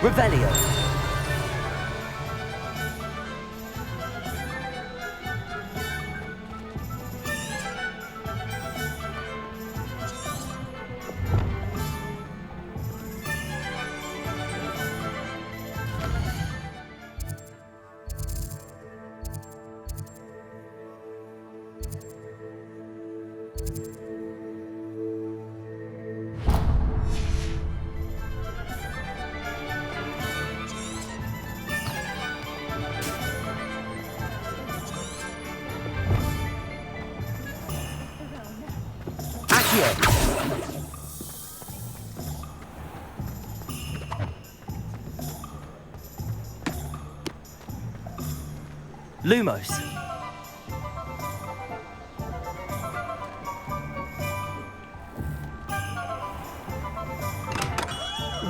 Revelio. Lumos.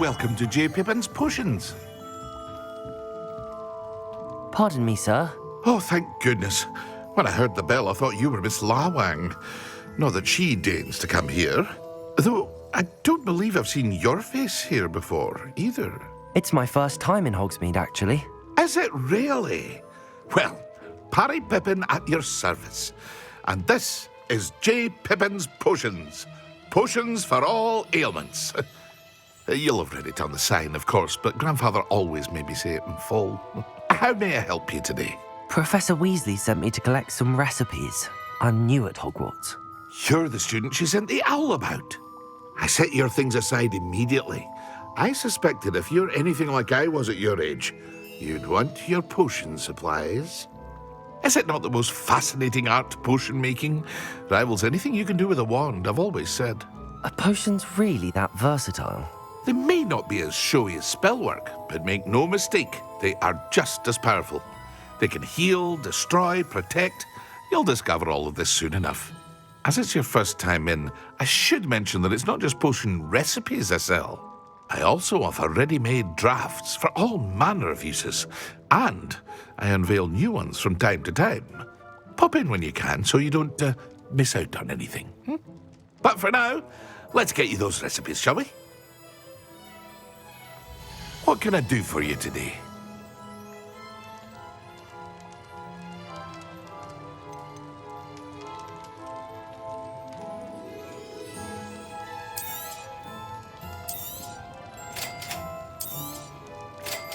Welcome to J. Pippin's Potions. Pardon me, sir. Oh, thank goodness. When I heard the bell, I thought you were Miss Lawang. Not that she deigns to come here. Though I don't believe I've seen your face here before, either. It's my first time in Hogsmeade, actually. Is it really? Well, Parry Pippin at your service. And this is J. Pippin's Potions. Potions for all ailments. You'll have read it on the sign, of course, but Grandfather always made me say it in full. How may I help you today? Professor Weasley sent me to collect some recipes. I'm new at Hogwarts. You're the student she sent the owl about. I set your things aside immediately. I suspected if you're anything like I was at your age, you'd want your potion supplies. Is it not the most fascinating art, potion making? Rivals anything you can do with a wand, I've always said. Are potions really that versatile? They may not be as showy as spellwork, but make no mistake, they are just as powerful. They can heal, destroy, protect. You'll discover all of this soon enough. As it's your first time in, I should mention that it's not just potion recipes I sell. I also offer ready-made drafts for all manner of uses, and I unveil new ones from time to time. Pop in when you can so you don't miss out on anything. But for now, let's get you those recipes, shall we? What can I do for you today?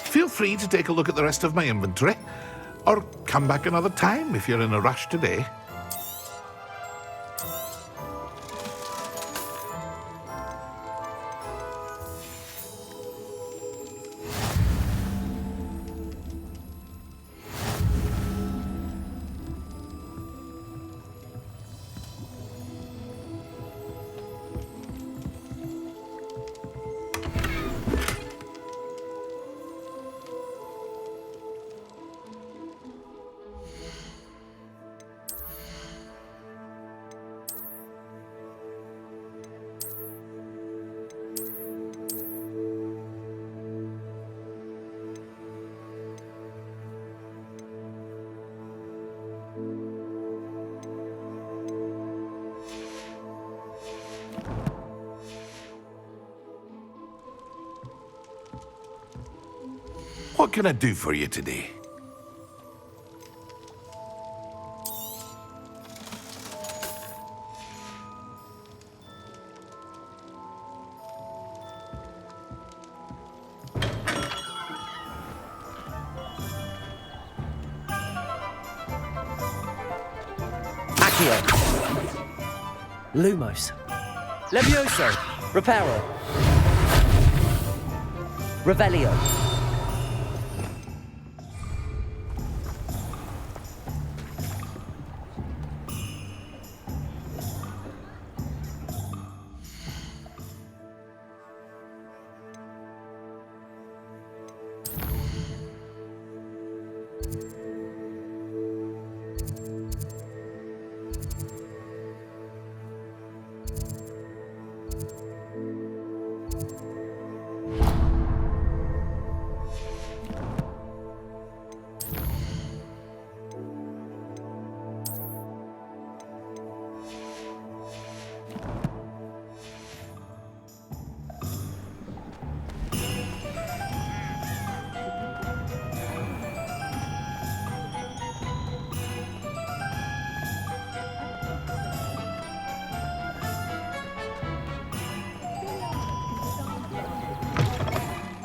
Feel free to take a look at the rest of my inventory, or come back another time if you're in a rush today. What can I do for you today? Accio. Lumos. Levioso. Reparo. Revelio.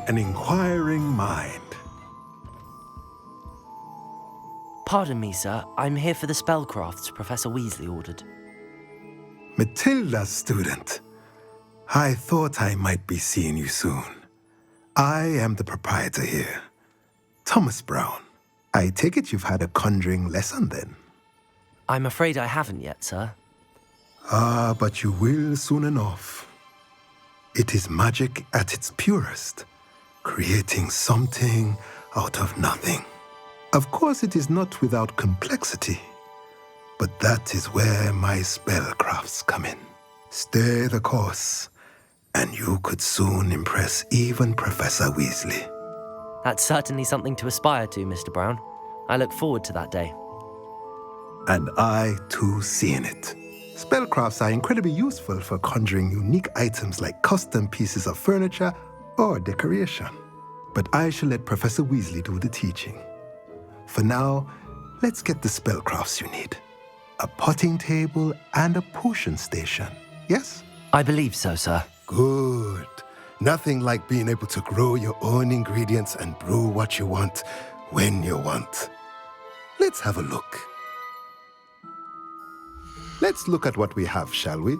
an inquiring mind. Pardon me, sir. I'm here for the spellcrafts Professor Weasley ordered. Matilda's student. I thought I might be seeing you soon. I am the proprietor here, Thomas Brown. I take it you've had a conjuring lesson then? I'm afraid I haven't yet, sir. Ah, but you will soon enough. It is magic at its purest, creating something out of nothing. Of course, it is not without complexity, but that is where my spellcrafts come in. Stay the course, and you could soon impress even Professor Weasley. That's certainly something to aspire to, Mr. Brown. I look forward to that day. And I, too, seeing it. Spellcrafts are incredibly useful for conjuring unique items like custom pieces of furniture or decoration. But I shall let Professor Weasley do the teaching. For now, let's get the spellcrafts you need. A potting table and a potion station, yes? I believe so, sir. Good. Nothing like being able to grow your own ingredients and brew what you want when you want. Let's have a look. Let's look at what we have, shall we?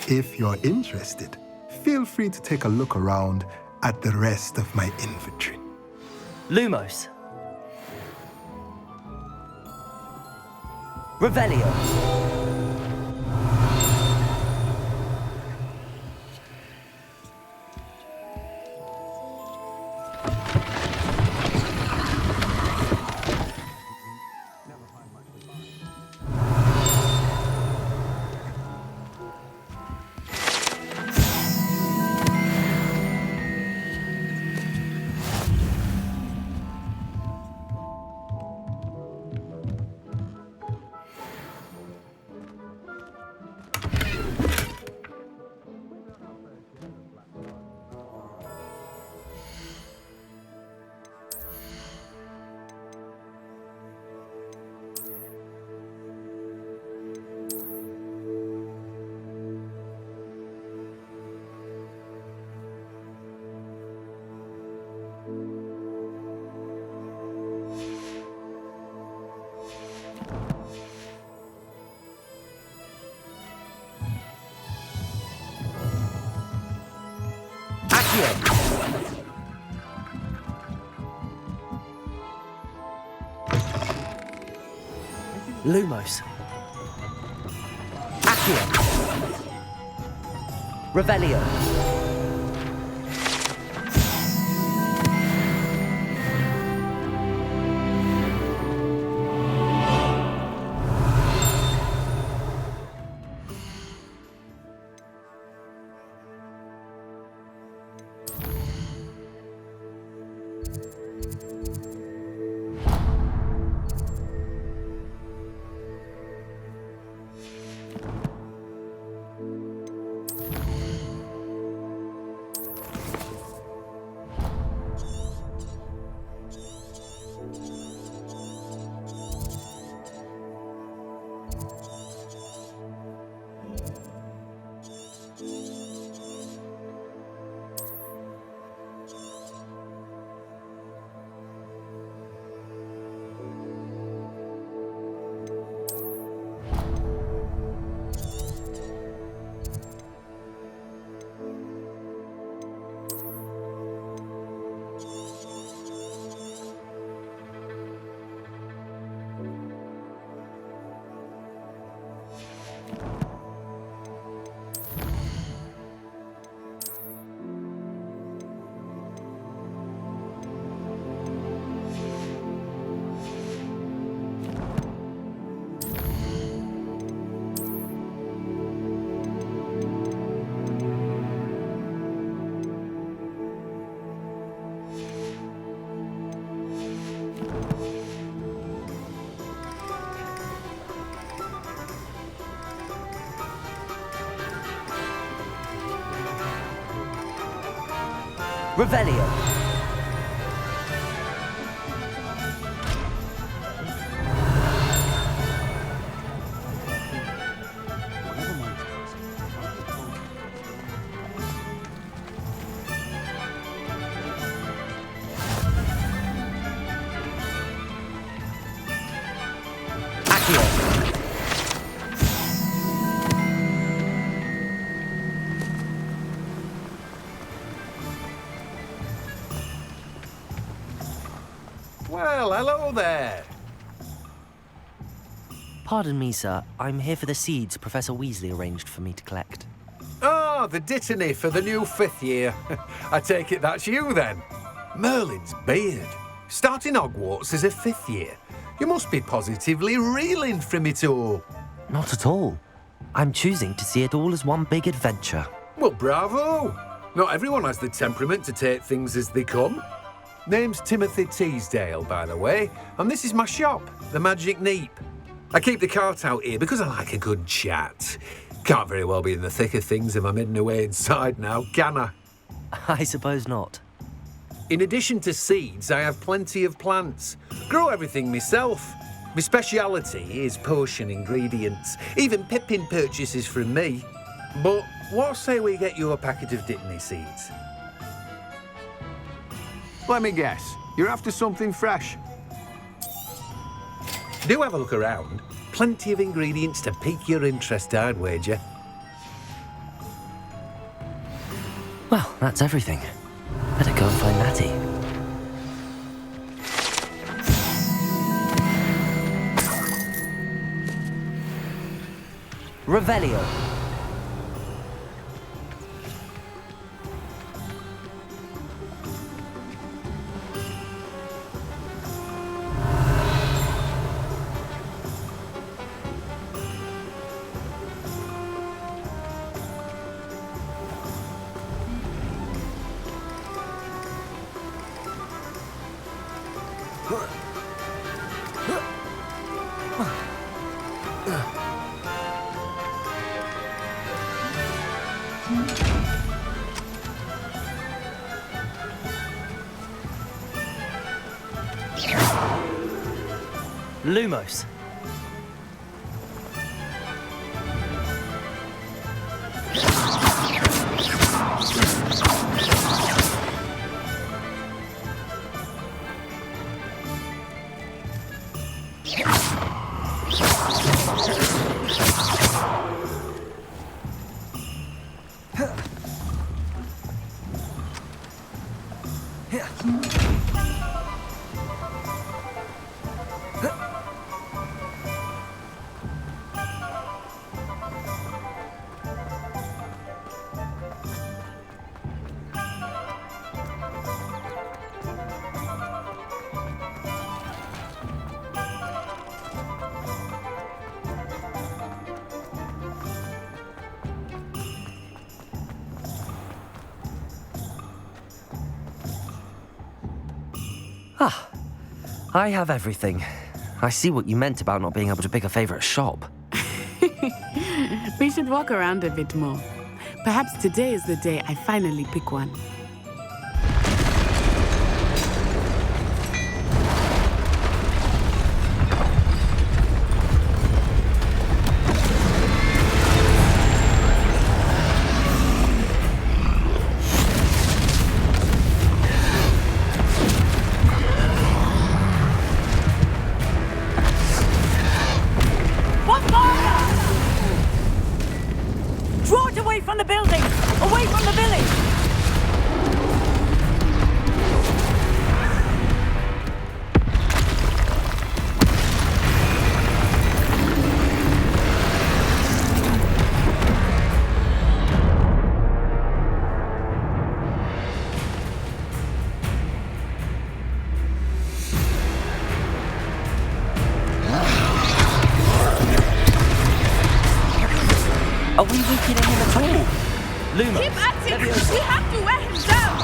If you're interested, feel free to take a look around at the rest of my inventory. Lumos. Revelio. Lumos. Accio. Revelio. Revelio. Here. Well, hello there. Pardon me, sir. I'm here for the seeds Professor Weasley arranged for me to collect. Oh, the dittany for the new 5th year. I take it that's you then. Merlin's beard. Starting Hogwarts as a 5th year. You must be positively reeling from it all. Not at all. I'm choosing to see it all as one big adventure. Well, bravo. Not everyone has the temperament to take things as they come. Name's Timothy Teasdale, by the way, and this is my shop, the Magic Neep. I keep the cart out here because I like a good chat. Can't very well be in the thick of things if I'm hidden away inside now, can I? I suppose not. In addition to seeds, I have plenty of plants. Grow everything myself. My speciality is potion ingredients. Even Pippin purchases from me. But what say we get you a packet of Dittany seeds? Let me guess. You're after something fresh. Do have a look around. Plenty of ingredients to pique your interest, I'd wager. Well, that's everything. Better go and find Natty. Revelio. Lumos. Ah, I have everything. I see what you meant about not being able to pick a favourite shop. We should walk around a bit more. Perhaps today is the day I finally pick one. Draw it away from the building! Away from the village! Are we weakening him at all? Lumos. Keep at it! We have to wear him down!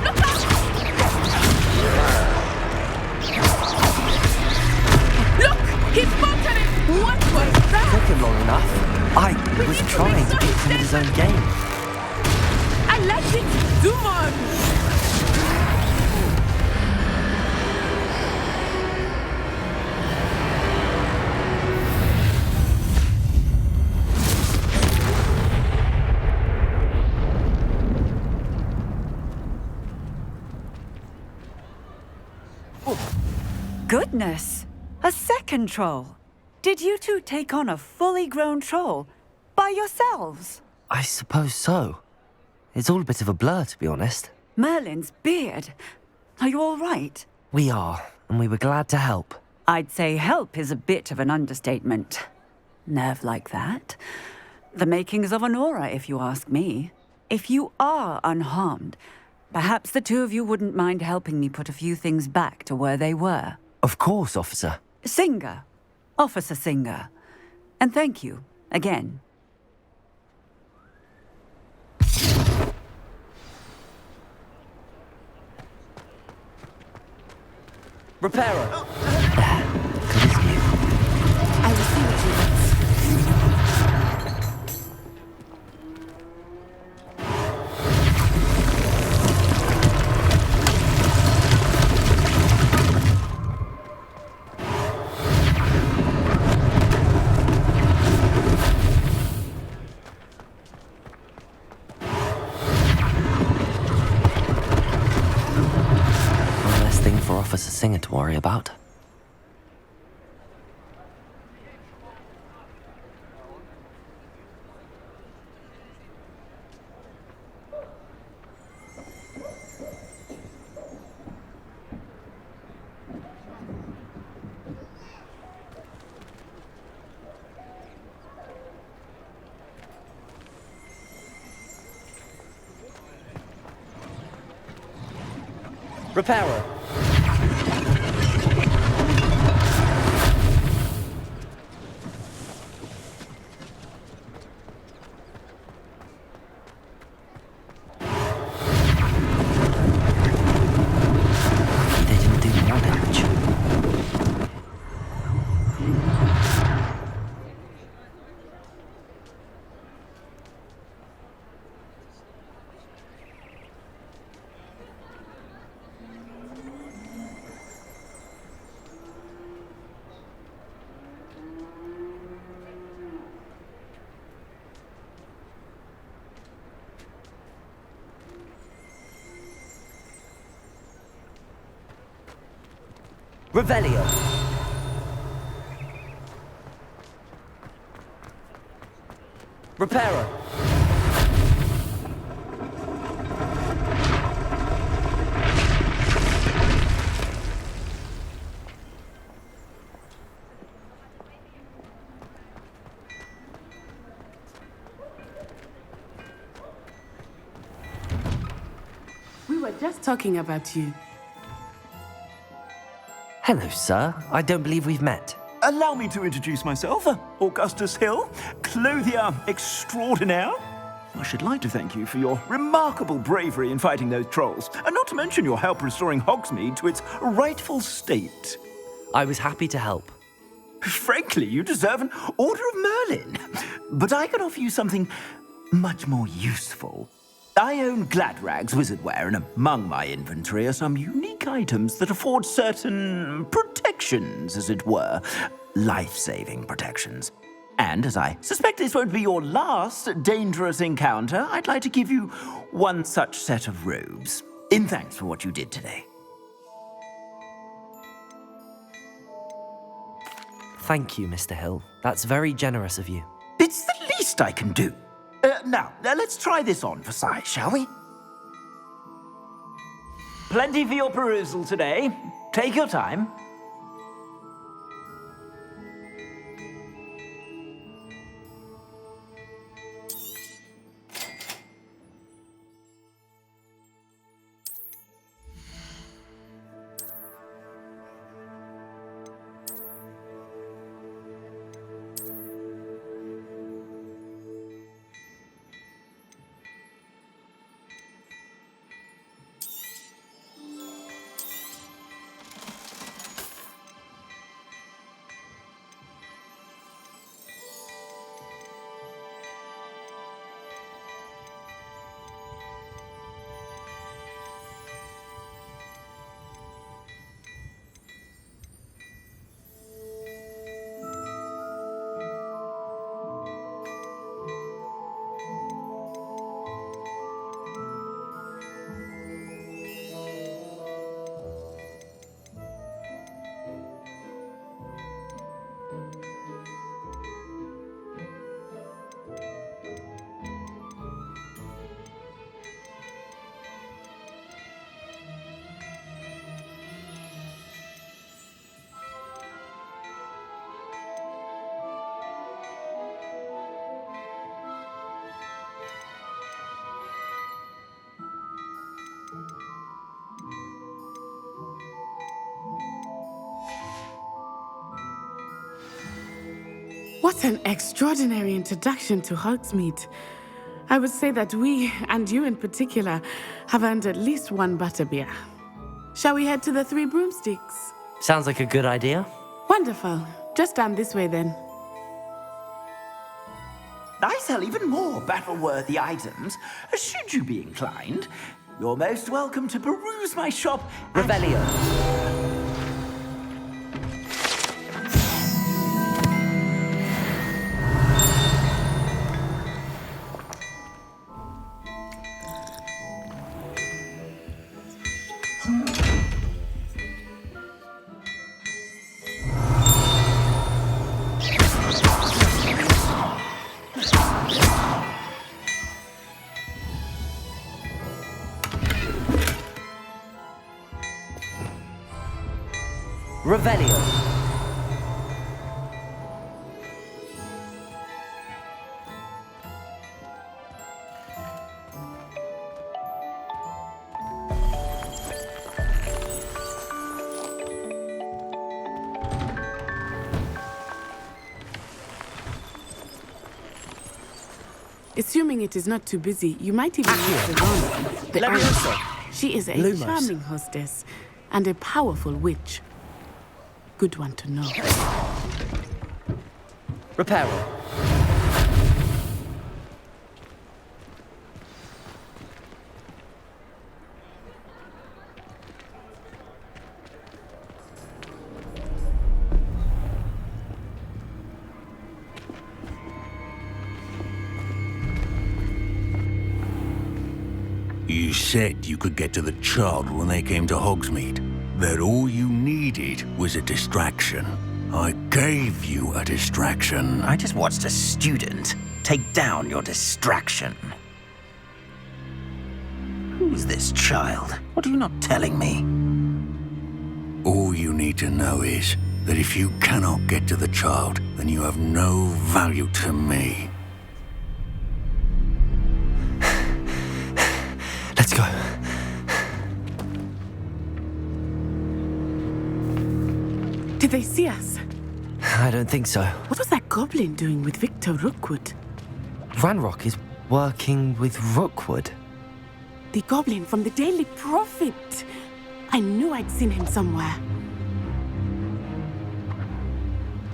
Look out! Look! He's spotted it! What was that? Took him long enough. I was trying to beat him in his own game. I like it! Do more! goodness! A second troll! Did you two take on a fully grown troll? By yourselves? I suppose so. It's all a bit of a blur, to be honest. Merlin's beard. Are you all right? We are, and we were glad to help. I'd say help is a bit of an understatement. Nerve like that. The makings of an aura, if you ask me. If you are unharmed, perhaps the two of you wouldn't mind helping me put a few things back to where they were. Of course, officer. Singer. Officer Singer. And thank you, again. Repairer! I will see what you want. One less thing for Officer Singer to worry about. Repairer! They didn't do more damage. Revelio. Repairer. We were just talking about you. Hello, sir. I don't believe we've met. Allow me to introduce myself, Augustus Hill, clothier extraordinaire. I should like to thank you for your remarkable bravery in fighting those trolls, and not to mention your help restoring Hogsmeade to its rightful state. I was happy to help. Frankly, you deserve an Order of Merlin. But I can offer you something much more useful. I own Gladrag's wizardware, and among my inventory are some unique items that afford certain protections, as it were. Life-saving protections. And as I suspect this won't be your last dangerous encounter, I'd like to give you one such set of robes, in thanks for what you did today. Thank you, Mr. Hill. That's very generous of you. It's the least I can do. Now, let's try this on for size, shall we? Plenty for your perusal today. Take your time. What an extraordinary introduction to Hogsmeade. I would say that we, and you in particular, have earned at least one butterbeer. Shall we head to the Three Broomsticks? Sounds like a good idea. Wonderful. Just down this way then. I sell even more battle-worthy items. Should you be inclined, you're most welcome to peruse my shop. Revelio. Revelio. Assuming it is not too busy, you might even meet Serana, the Leviosa. heiress. She is a Lumos. charming hostess and a powerful witch. Good one to know. Reparo. You said you could get to the child when they came to Hogsmeade. That all you needed was a distraction. I gave you a distraction. I just watched a student take down your distraction. Who's this child? What are you not telling me? All you need to know is that if you cannot get to the child, then you have no value to me. Let's go. Did they see us? I don't think so. What was that goblin doing with Victor Rookwood? Ranrock is working with Rookwood. The goblin from the Daily Prophet. I knew I'd seen him somewhere.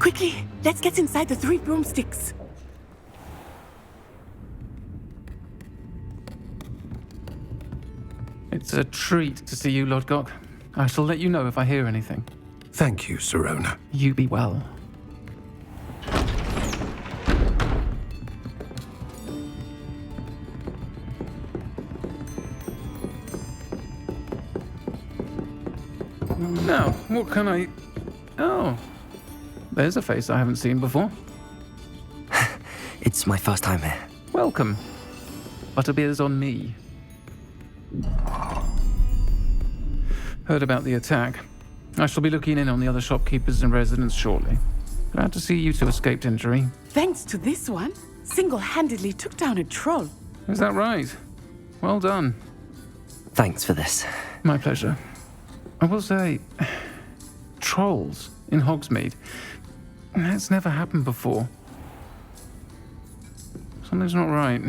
Quickly, let's get inside the Three Broomsticks. It's a treat to see you, Lodgok. I shall let you know if I hear anything. Thank you, Serona. You be well. Now, what can I... Oh, there's a face I haven't seen before. It's my first time here. Welcome. Butterbeer's on me. Heard about the attack. I shall be looking in on the other shopkeepers and residents shortly. Glad to see you two escaped injury. Thanks to this one, single-handedly took down a troll. Is that right? Well done. Thanks for this. My pleasure. I will say, trolls in Hogsmeade. That's never happened before. Something's not right.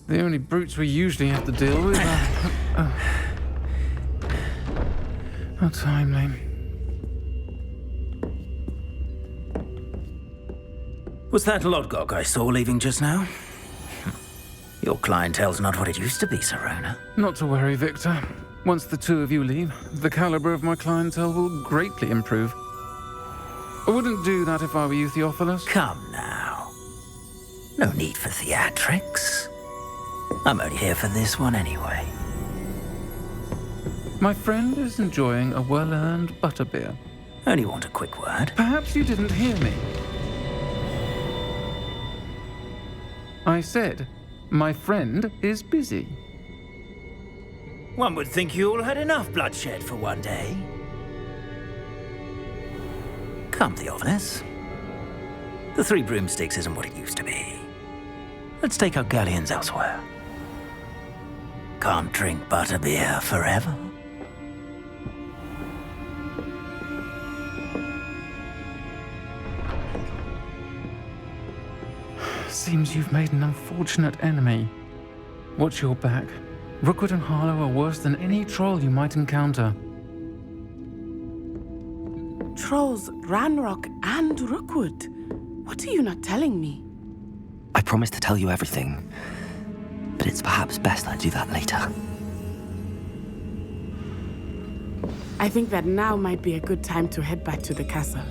The only brutes we usually have to deal with are... How timely. Was that Lodgok I saw leaving just now? Your clientele's not what it used to be, Serona. Not to worry, Victor. Once the two of you leave, the caliber of my clientele will greatly improve. I wouldn't do that if I were you, Theophilus. Come now. No need for theatrics. I'm only here for this one anyway. My friend is enjoying a well-earned butterbeer. Only want a quick word. Perhaps you didn't hear me. I said, my friend is busy. One would think you all had enough bloodshed for one day. Come, Theophilus. The Three Broomsticks isn't what it used to be. Let's take our galleons elsewhere. Can't drink butterbeer forever. Seems you've made an unfortunate enemy. Watch your back. Rookwood and Harlow are worse than any troll you might encounter. Trolls, Ranrock, and Rookwood. What are you not telling me? I promised to tell you everything, but it's perhaps best I do that later. I think that now might be a good time to head back to the castle.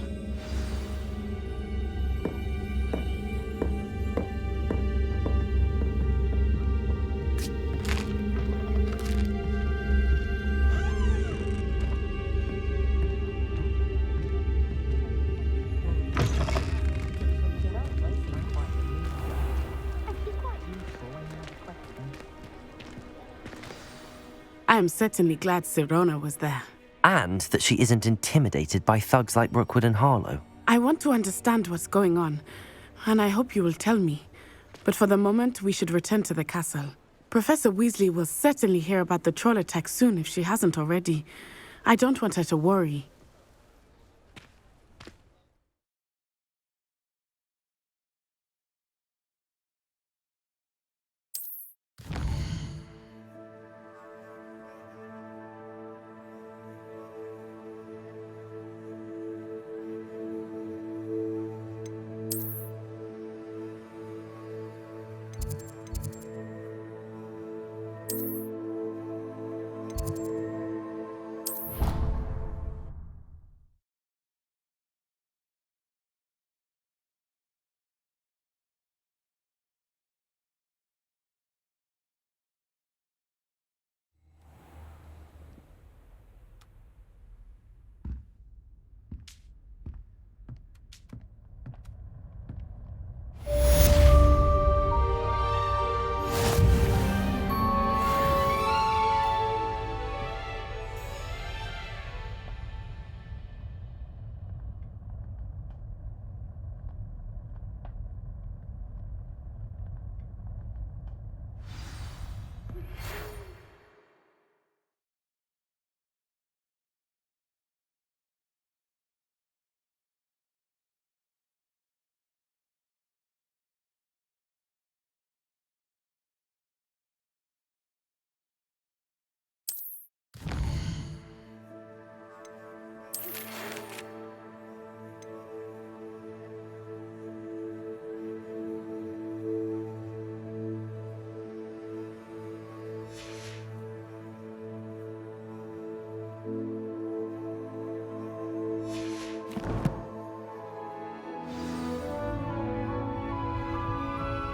I am certainly glad Sirona was there. And that she isn't intimidated by thugs like Rookwood and Harlow. I want to understand what's going on, and I hope you will tell me. But for the moment, we should return to the castle. Professor Weasley will certainly hear about the troll attack soon if she hasn't already. I don't want her to worry.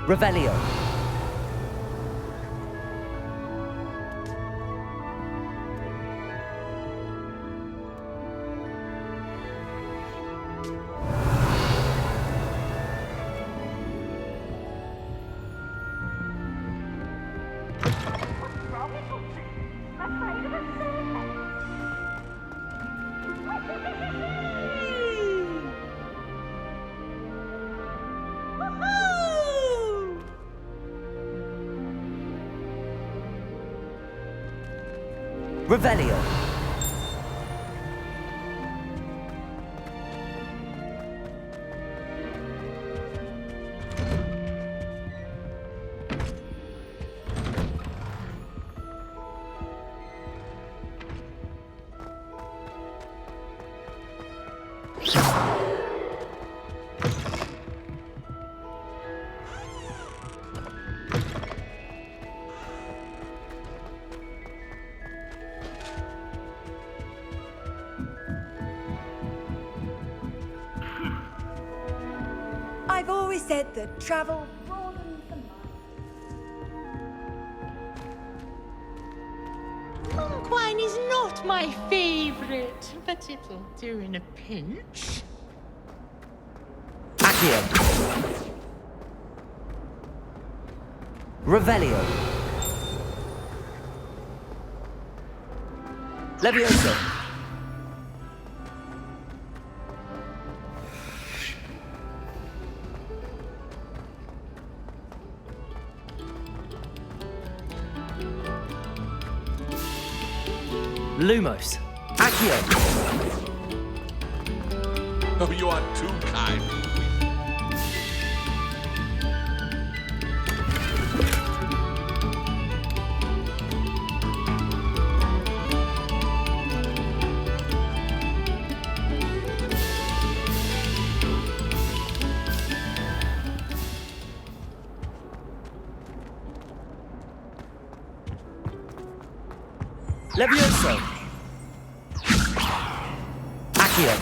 Revelio. Revelio. I've always said that travel broadens the mind. Monk wine is not my favorite, but it'll do in a pinch. Accio. Revelio. Levioso. Lumos. Accio. Oh, you are too kind. Levioso! Accio!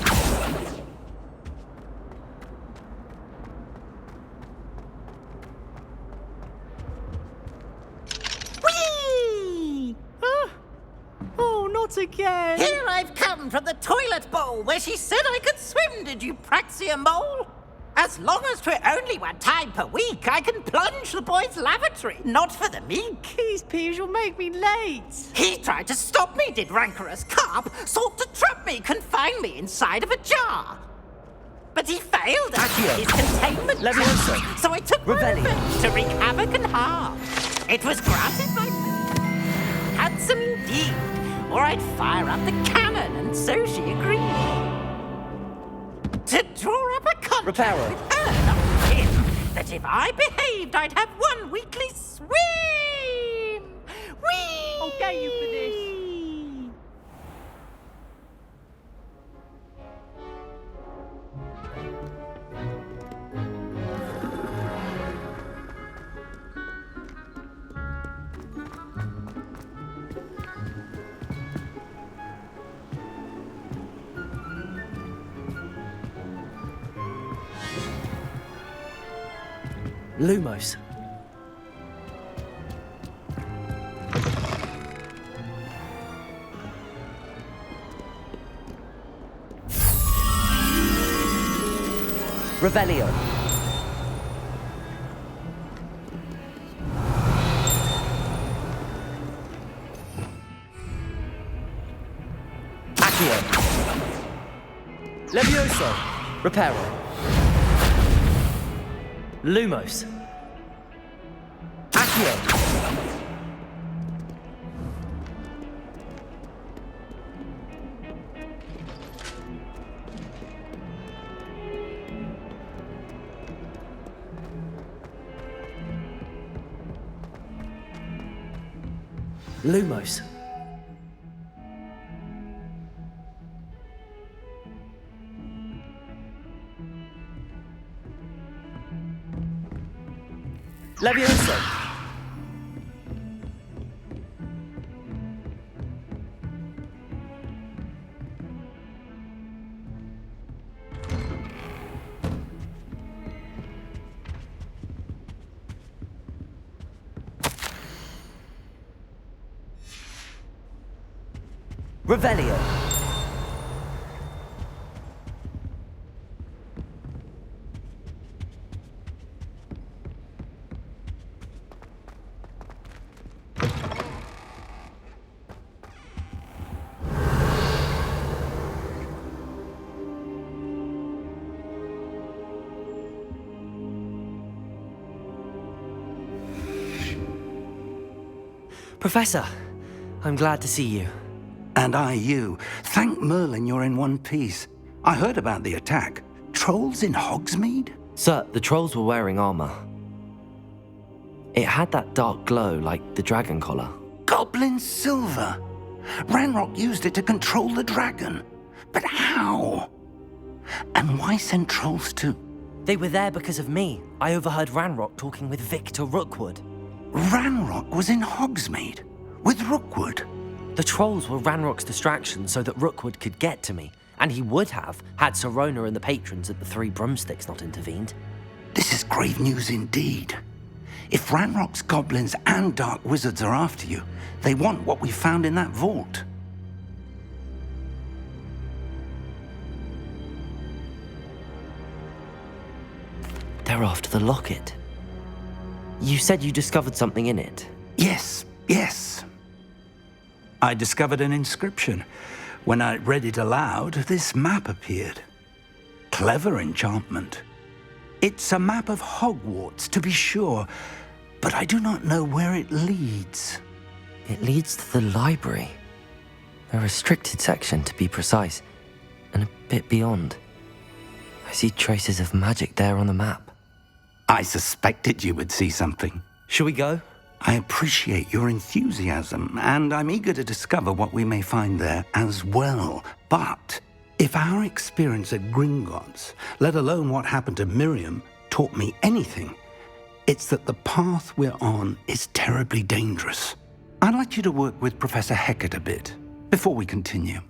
Whee! Oh, not again! Here I've come from the toilet bowl where she said I could swim, did you praxia mole? As long as 'twere only one time per week, I can plunge the boy's lavatory, not for the meek. These peas will make me late. He tried to stop me, did rancorous carp, sought to trap me, confine me inside of a jar. But he failed at his containment Levioso. task, so I took Revelio. revenge to wreak havoc and harm. It was granted by handsome indeed, or I'd fire up the cannon, and so she agreed. To draw up a contract Reparo. with her, not with him, that if I behaved, I'd have one weekly swim. Whee! I'll get you for this. Lumos. Revelio. Accio. Levioso. Reparo. Lumos. Accio. Lumos. Levioso. Revelio. Professor, I'm glad to see you. And I you. Thank Merlin you're in one piece. I heard about the attack. Trolls in Hogsmeade? Sir, the trolls were wearing armor. It had that dark glow like the dragon collar. Goblin silver. Ranrock used it to control the dragon. But how? And why send trolls too? They were there because of me. I overheard Ranrock talking with Victor Rookwood. Ranrock was in Hogsmeade? With Rookwood? The trolls were Ranrock's distraction so that Rookwood could get to me. And he would have, had Sirona and the patrons at the Three Broomsticks not intervened. This is grave news indeed. If Ranrock's goblins and dark wizards are after you, they want what we found in that vault. They're after the locket. You said you discovered something in it. Yes. I discovered an inscription. When I read it aloud, this map appeared. Clever enchantment. It's a map of Hogwarts, to be sure, but I do not know where it leads. It leads to the library. A restricted section, to be precise, and a bit beyond. I see traces of magic there on the map. I suspected you would see something. Shall we go? I appreciate your enthusiasm, and I'm eager to discover what we may find there as well. But if our experience at Gringotts, let alone what happened to Miriam, taught me anything, it's that the path we're on is terribly dangerous. I'd like you to work with Professor Hecat a bit before we continue.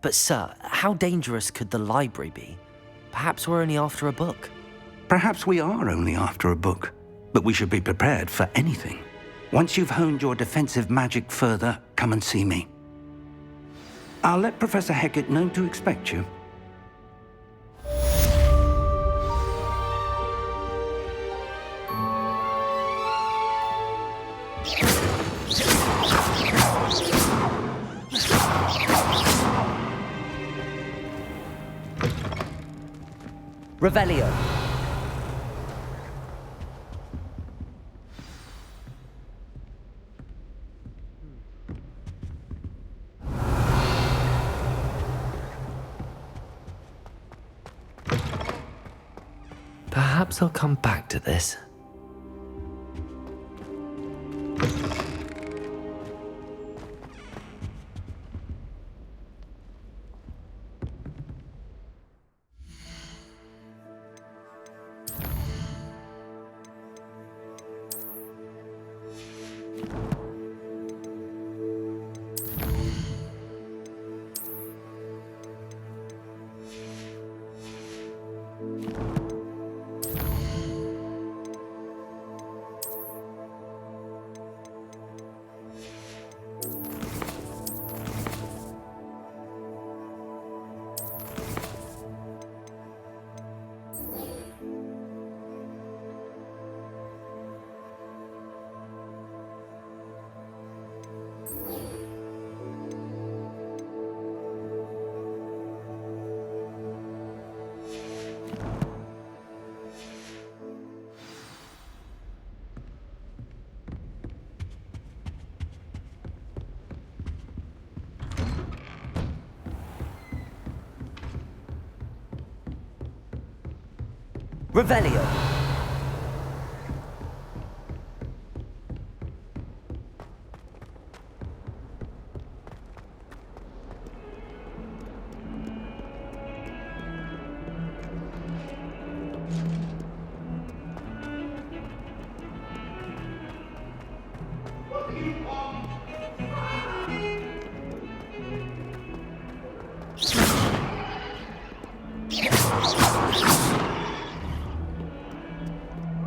But sir, how dangerous could the library be? Perhaps we're only after a book. Perhaps we are only after a book, but we should be prepared for anything. Once you've honed your defensive magic further, come and see me. I'll let Professor Hecat know to expect you. Revelio. Perhaps I'll come back to this. Revelio.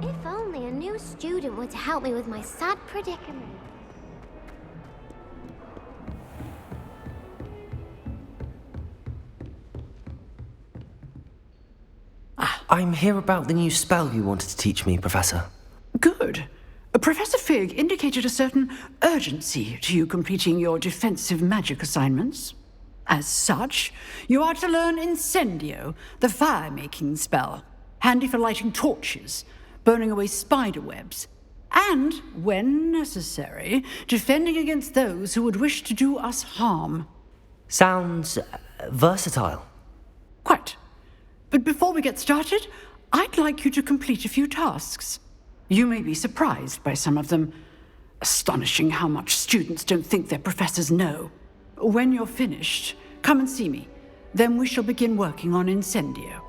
If only a new student were to help me with my sad predicament. I'm here about the new spell you wanted to teach me, Professor. Good. Professor Fig indicated a certain urgency to you completing your defensive magic assignments. As such, you are to learn Incendio, the fire-making spell, handy for lighting torches, burning away spider webs, and, when necessary, defending against those who would wish to do us harm. Sounds versatile. Quite. But before we get started, I'd like you to complete a few tasks. You may be surprised by some of them. Astonishing how much students don't think their professors know. When you're finished, come and see me. Then we shall begin working on Incendio.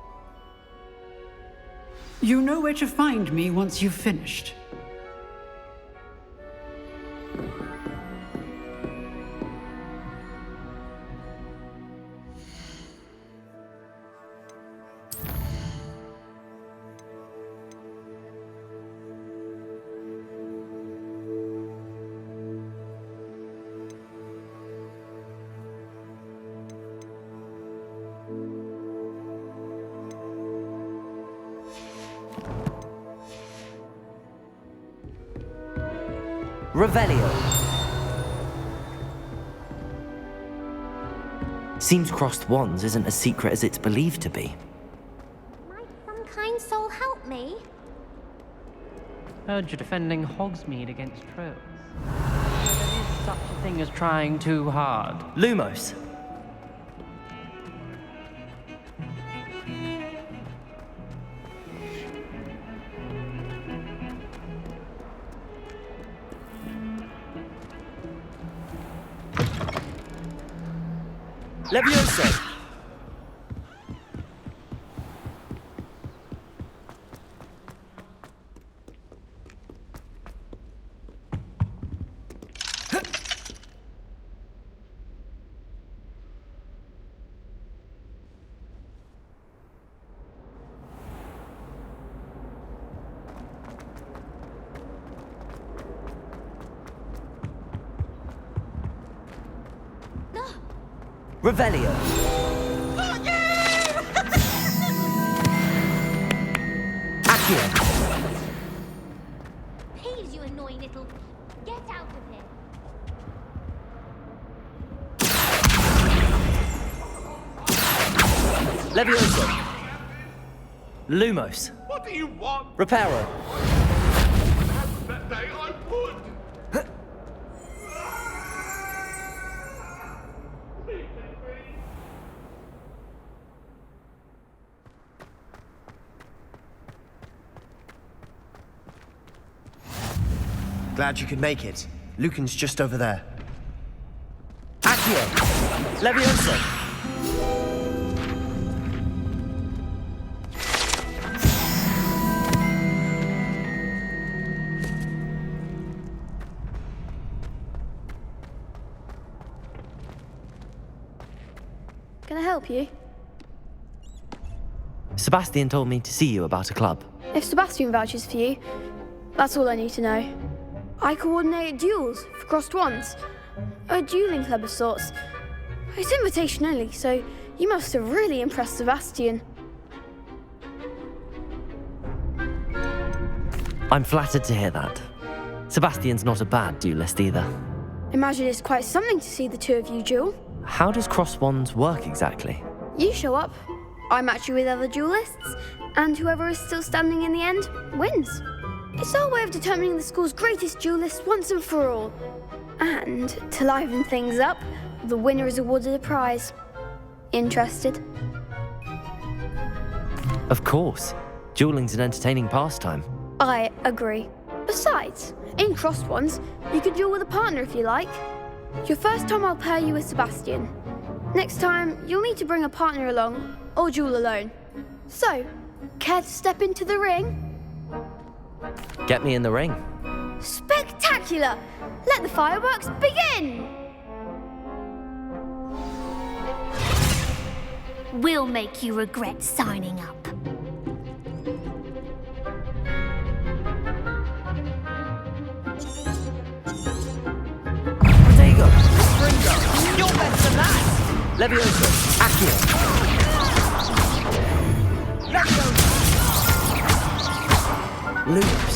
You know where to find me once you've finished. Revelio. Seems crossed wands isn't as secret as it's believed to be. Might some kind soul help me? Heard you're defending Hogsmeade against trolls. There is such a thing as trying too hard. Lumos. Levioso. Revelio. Accio. Please, you annoying little... Get out of here. Levioso. Lumos. What do you want? Reparo. That day I would. Glad you could make it. Lucan's just over there. Accio. Levioso. Can I help you? Sebastian told me to see you about a club. If Sebastian vouches for you, that's all I need to know. I coordinate duels for crossed wands. A dueling club of sorts. It's invitation only, so you must have really impressed Sebastian. I'm flattered to hear that. Sebastian's not a bad duelist either. Imagine it's quite something to see the two of you duel. How does cross wands work exactly? You show up, I match you with other duelists, and whoever is still standing in the end wins. It's our way of determining the school's greatest duelist once and for all. And to liven things up, the winner is awarded a prize. Interested? Of course. Dueling's an entertaining pastime. I agree. Besides, in crossed ones, you can duel with a partner if you like. Your first time I'll pair you with Sebastian. Next time, you'll need to bring a partner along, or duel alone. So, care to step into the ring? Get me in the ring. Spectacular! Let the fireworks begin! We'll make you regret signing up. Protego. You're better than that! Levioso. Accio. Lumos.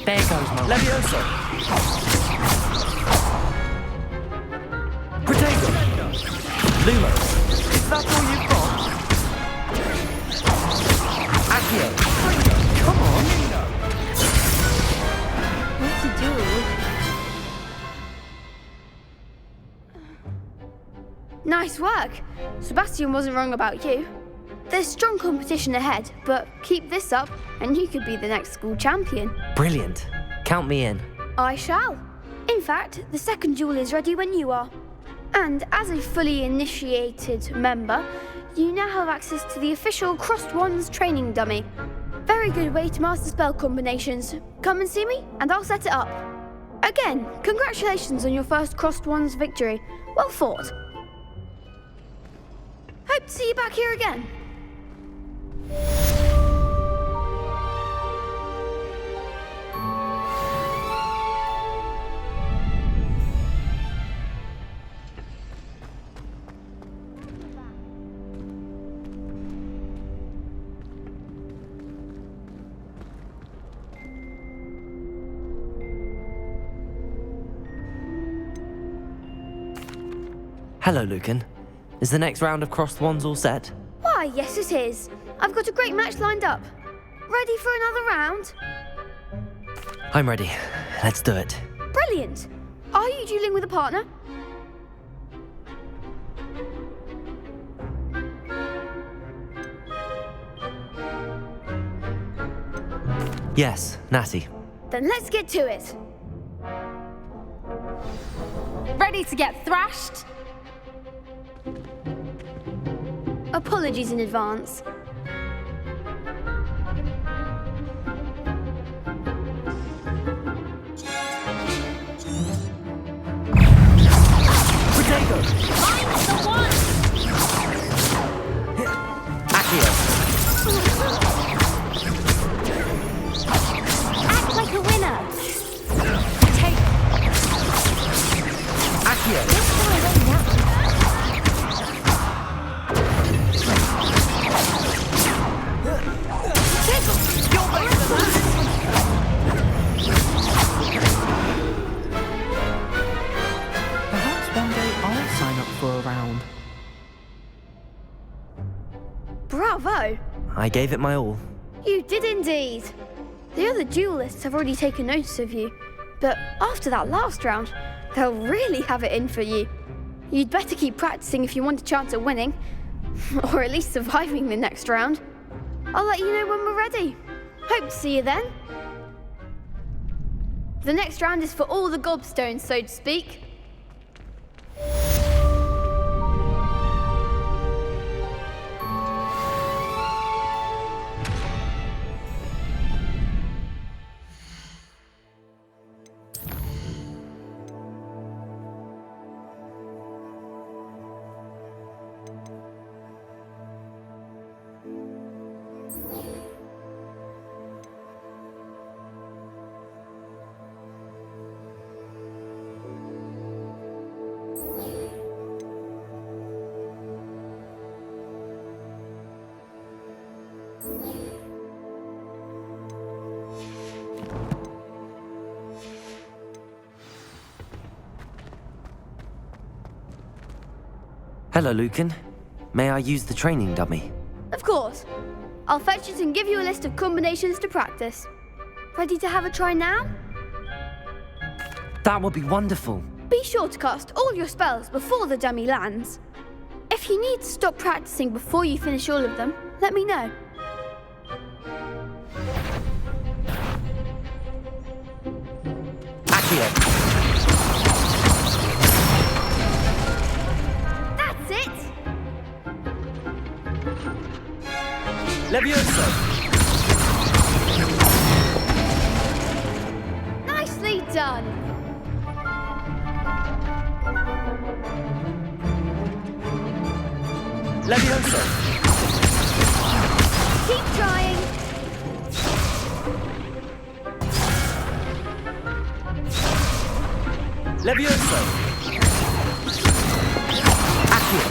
There goes my Levioso. Protego. Lumos. Is that all you've got? Accio. Come on. What to do? Nice work. Sebastian wasn't wrong about you. There's strong competition ahead, but keep this up and you could be the next school champion. Brilliant. Count me in. I shall. In fact, the second duel is ready when you are. And as a fully initiated member, you now have access to the official Crossed Wands training dummy. Very good way to master spell combinations. Come and see me and I'll set it up. Again, congratulations on your first Crossed Wands victory. Well fought. Hope to see you back here again. Hello, Lucan. Is the next round of crossed wands all set? Why, yes it is. I've got a great match lined up. Ready for another round? I'm ready. Let's do it. Brilliant. Are you dueling with a partner? Yes, Natty. Then let's get to it. Ready to get thrashed? Apologies in advance. Protego! Mine's the one! Accio! Act like a winner! bravo! I gave it my all. You did indeed. The other duelists have already taken notice of you, but after that last round, they'll really have it in for you. You'd better keep practicing if you want a chance at winning, or at least surviving the next round. I'll let you know when we're ready. Hope to see you then. The next round is for all the gobstones, so to speak. Hello, Lucan. May I use the training dummy? Of course. I'll fetch it and give you a list of combinations to practice. Ready to have a try now? That would be wonderful. Be sure to cast all your spells before the dummy lands. If you need to stop practicing before you finish all of them, let me know. Accio. That's it! Levioso. Nicely done! Levioso. Keep trying! Levioso. Accio.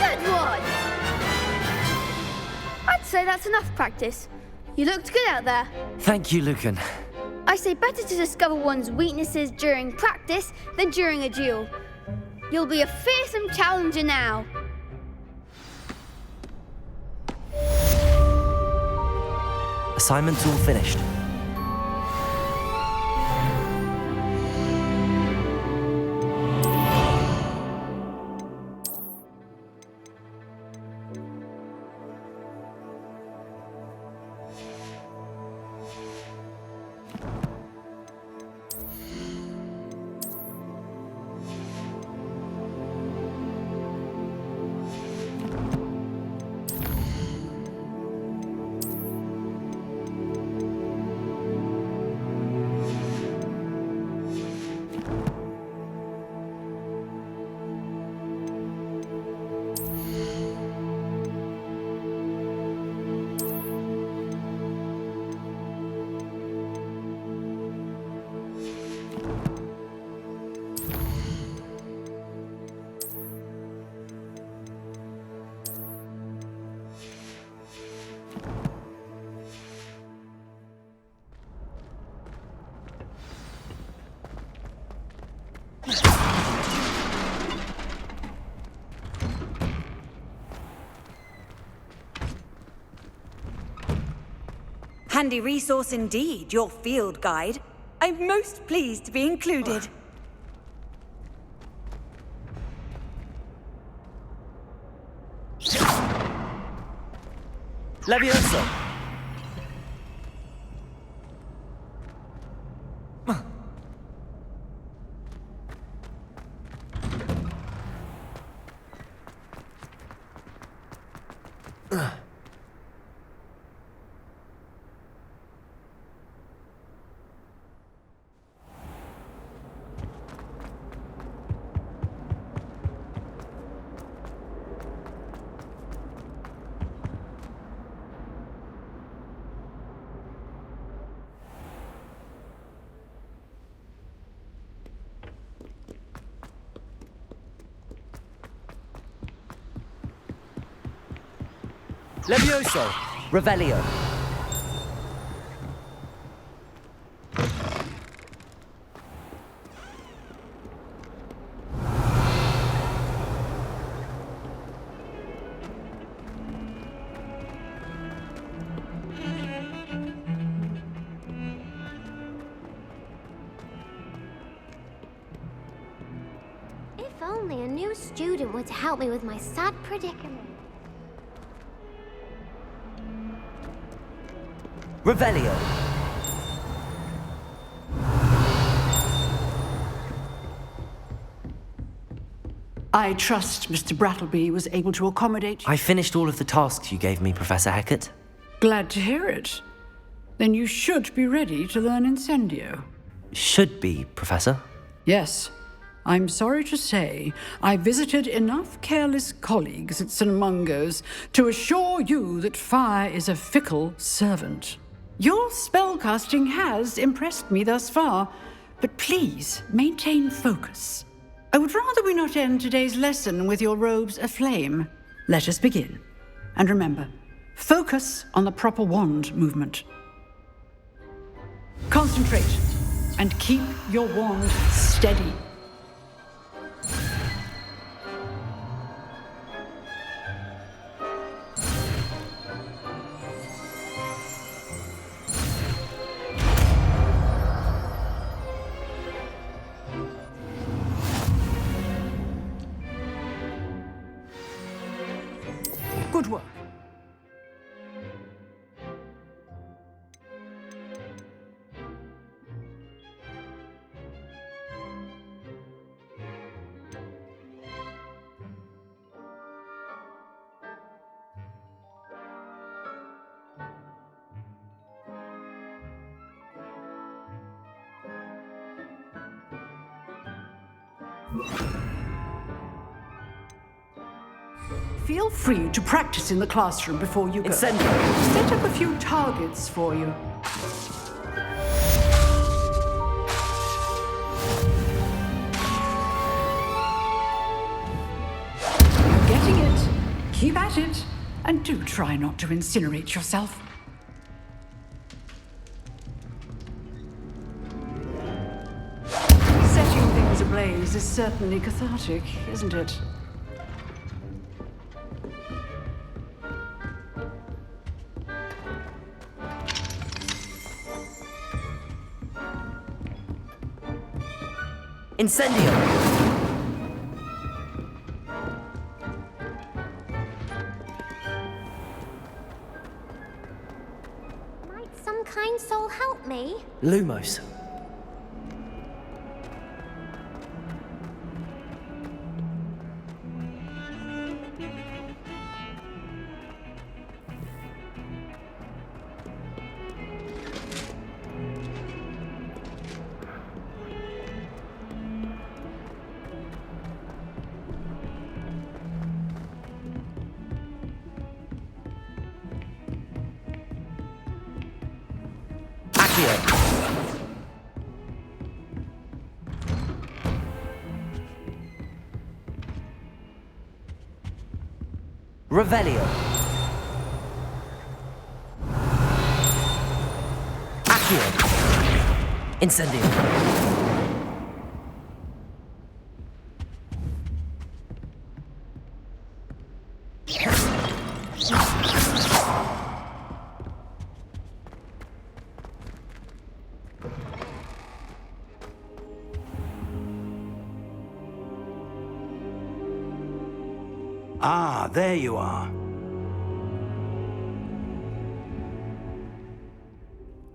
Good one! I'd say that's enough practice. You looked good out there. Thank you, Lucan. I say better to discover one's weaknesses during practice than during a duel. You'll be a fearsome challenger now. Assignment's all finished. Handy resource indeed, your field guide. I'm most pleased to be included. Levioso. Levioso. Revelio. If only a new student were to help me with my sad predicament. Revelio. I trust Mr. Brattleby was able to accommodate you. I finished all of the tasks you gave me, Professor Hecat. Glad to hear it. Then you should be ready to learn Incendio. Should be, Professor. Yes. I'm sorry to say, I visited enough careless colleagues at St. Mungo's to assure you that fire is a fickle servant. Your spellcasting has impressed me thus far, but please maintain focus. I would rather we not end today's lesson with your robes aflame. Let us begin. And remember, focus on the proper wand movement. Concentrate and keep your wand steady. Good work. Feel free to practice in the classroom before you go. Incendio. Set up a few targets for you. You're getting it. Keep at it. And do try not to incinerate yourself. Setting things ablaze is certainly cathartic, isn't it? Incendio! Might some kind soul help me? Lumos. Revelio. Accio. Incendio. Ah, there you are.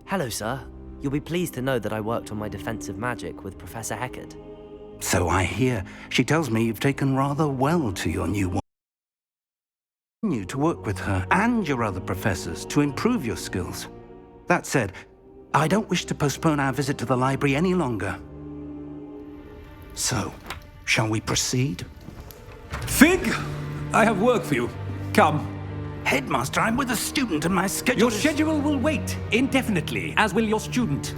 Hello, sir. You'll be pleased to know that I worked on my defensive magic with Professor Hecat. So I hear. She tells me you've taken rather well to your new one. You to work with her and your other professors to improve your skills. That said, I don't wish to postpone our visit to the library any longer. So, shall we proceed? Fig! I have work for you. Come. Headmaster, I'm with a student and my schedule Your schedule will wait indefinitely, as will your student.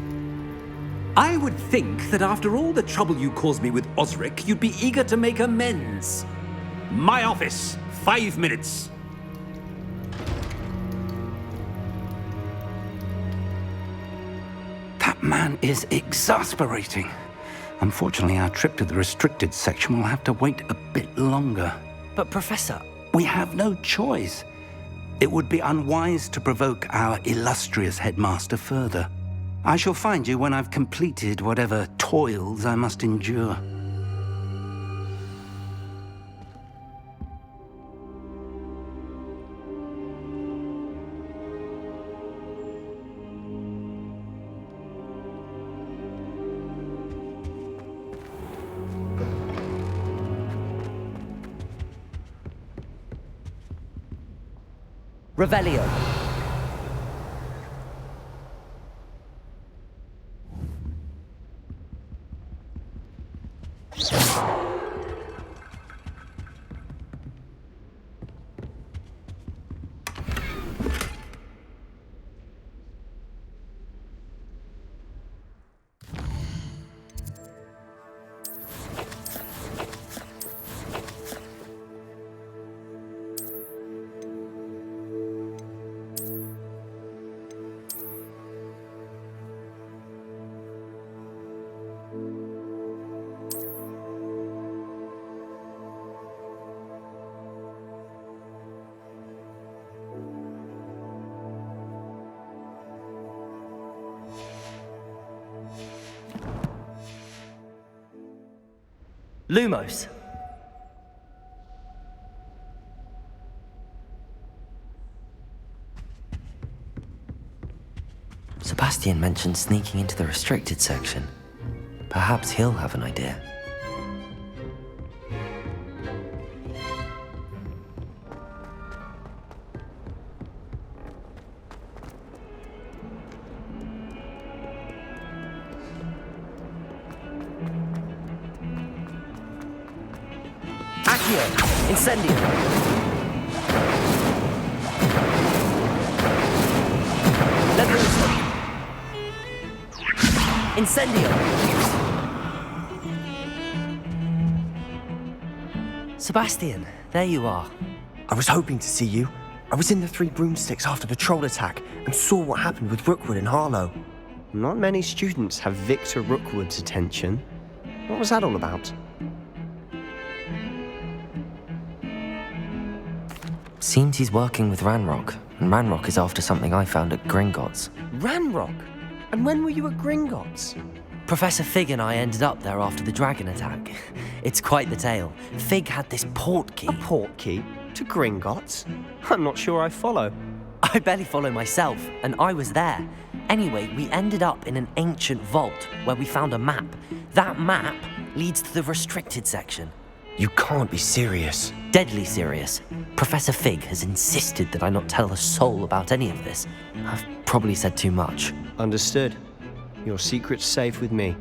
I would think that after all the trouble you caused me with Osric, you'd be eager to make amends. My office, 5 minutes. That man is exasperating. Unfortunately, our trip to the restricted section will have to wait a bit longer. But, Professor... We have no choice. It would be unwise to provoke our illustrious headmaster further. I shall find you when I've completed whatever toils I must endure. Revelio. Lumos. Sebastian mentioned sneaking into the restricted section. Perhaps he'll have an idea. Incendio! Levioso! Incendio! Sebastian, there you are. I was hoping to see you. I was in the Three Broomsticks after the troll attack and saw what happened with Rookwood and Harlow. Not many students have Victor Rookwood's attention. What was that all about? Seems he's working with Ranrock, and Ranrock is after something I found at Gringotts. Ranrock? And when were you at Gringotts? Professor Fig and I ended up there after the dragon attack. It's quite the tale. Fig had this port key. A port key? To Gringotts? I'm not sure I follow. I barely follow myself, and I was there. Anyway, we ended up in an ancient vault where we found a map. That map leads to the restricted section. You can't be serious. Deadly serious. Professor Fig has insisted that I not tell a soul about any of this. I've probably said too much. Understood. Your secret's safe with me.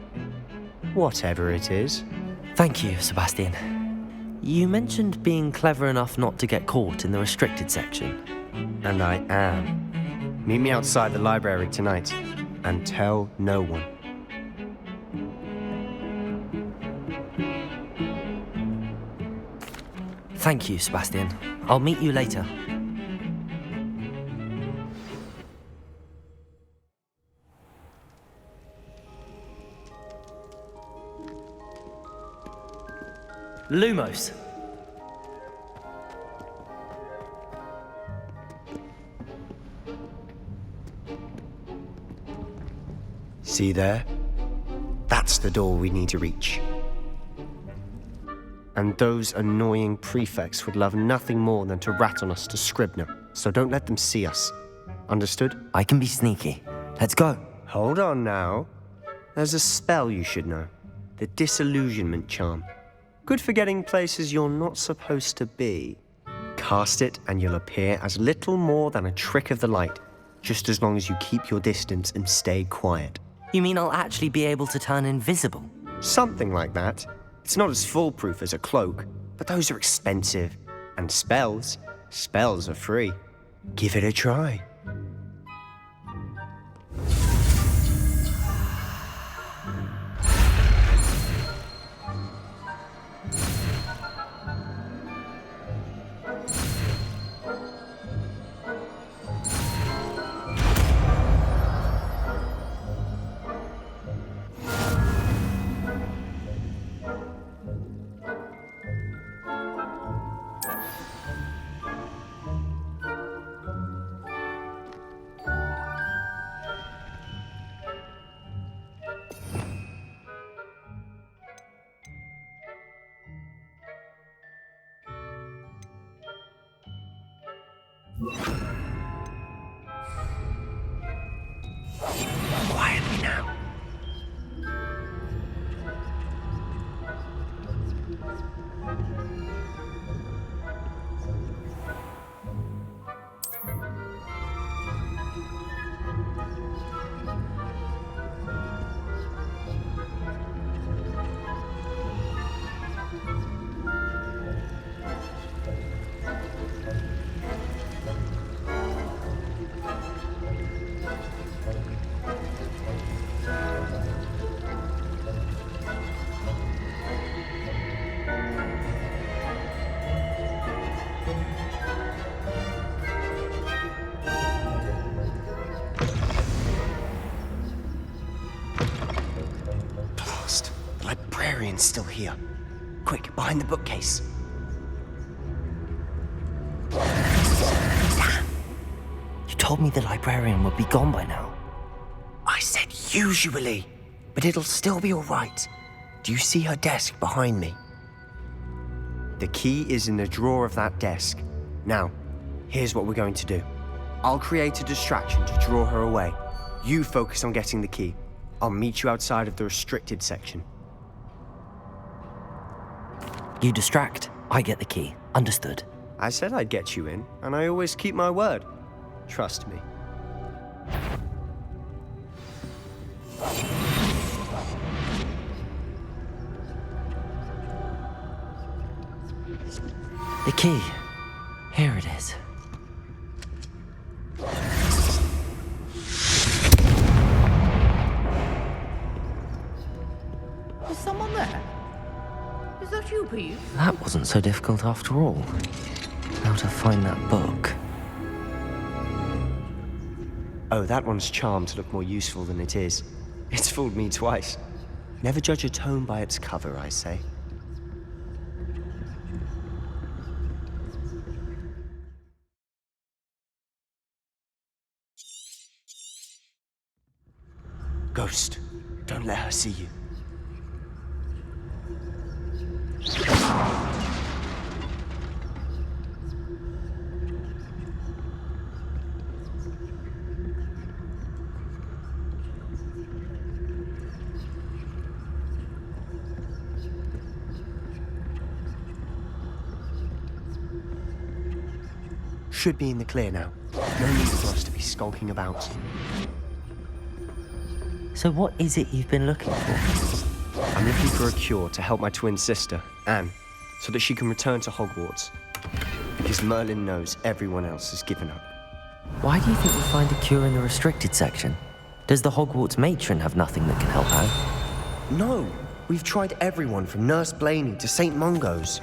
Whatever it is. Thank you, Sebastian. You mentioned being clever enough not to get caught in the restricted section. And I am. Meet me outside the library tonight, and tell no one. Thank you, Sebastian. I'll meet you later. Lumos. See there? That's the door we need to reach. And those annoying prefects would love nothing more than to rat on us to Scribner, so don't let them see us. Understood? I can be sneaky. Let's go. Hold on now. There's a spell you should know. The Disillusionment Charm. Good for getting places you're not supposed to be. Cast it and you'll appear as little more than a trick of the light, just as long as you keep your distance and stay quiet. You mean I'll actually be able to turn invisible? Something like that. It's not as foolproof as a cloak, but those are expensive. And spells are free. Give it a try. Quietly now. It's still here. Quick, behind the bookcase. Damn. You told me the librarian would be gone by now. I said usually, but it'll still be all right. Do you see her desk behind me? The key is in the drawer of that desk. Now, here's what we're going to do. I'll create a distraction to draw her away. You focus on getting the key. I'll meet you outside of the restricted section. You distract, I get the key. Understood. I said I'd get you in, and I always keep my word. Trust me. The key. Here it is. Is someone there? Is that you, Pete? That wasn't so difficult after all. How to find that book. Oh, that one's charmed to look more useful than it is. It's fooled me twice. Never judge a tome by its cover, I say. Ghost, don't let her see you. Should be in the clear now. No need for us to be skulking about. So what is it you've been looking for? I'm looking for a cure to help my twin sister, Anne, so that she can return to Hogwarts. Because Merlin knows everyone else has given up. Why do you think we'll find a cure in the restricted section? Does the Hogwarts matron have nothing that can help Anne? No, we've tried everyone from Nurse Blaney to St. Mungo's.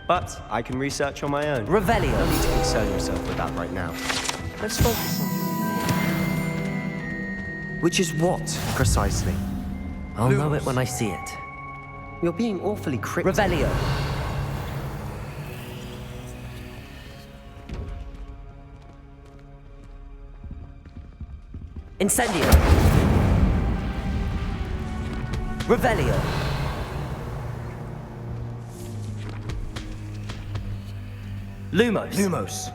But I can research on my own. Revelio. No need to concern yourself with that right now. Let's focus on... Which is what, precisely? I'll know it when I see it. You're being awfully cryptic. Revelio. Incendio. Revelio. Lumos. Lumos.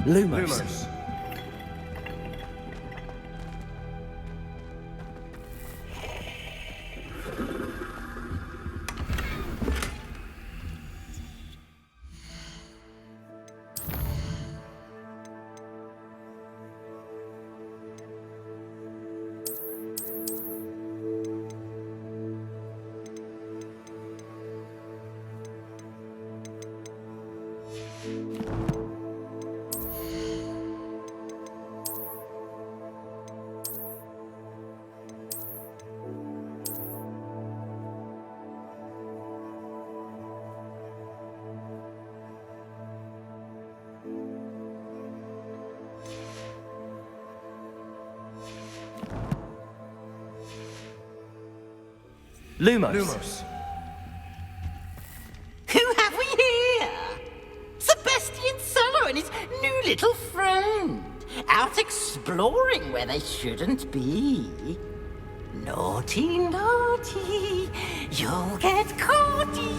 Lumos. Lumos. Lumos. Who have we here? Sebastian Sallow and his new little friend. Out exploring where they shouldn't be. Naughty, naughty. You'll get caughty.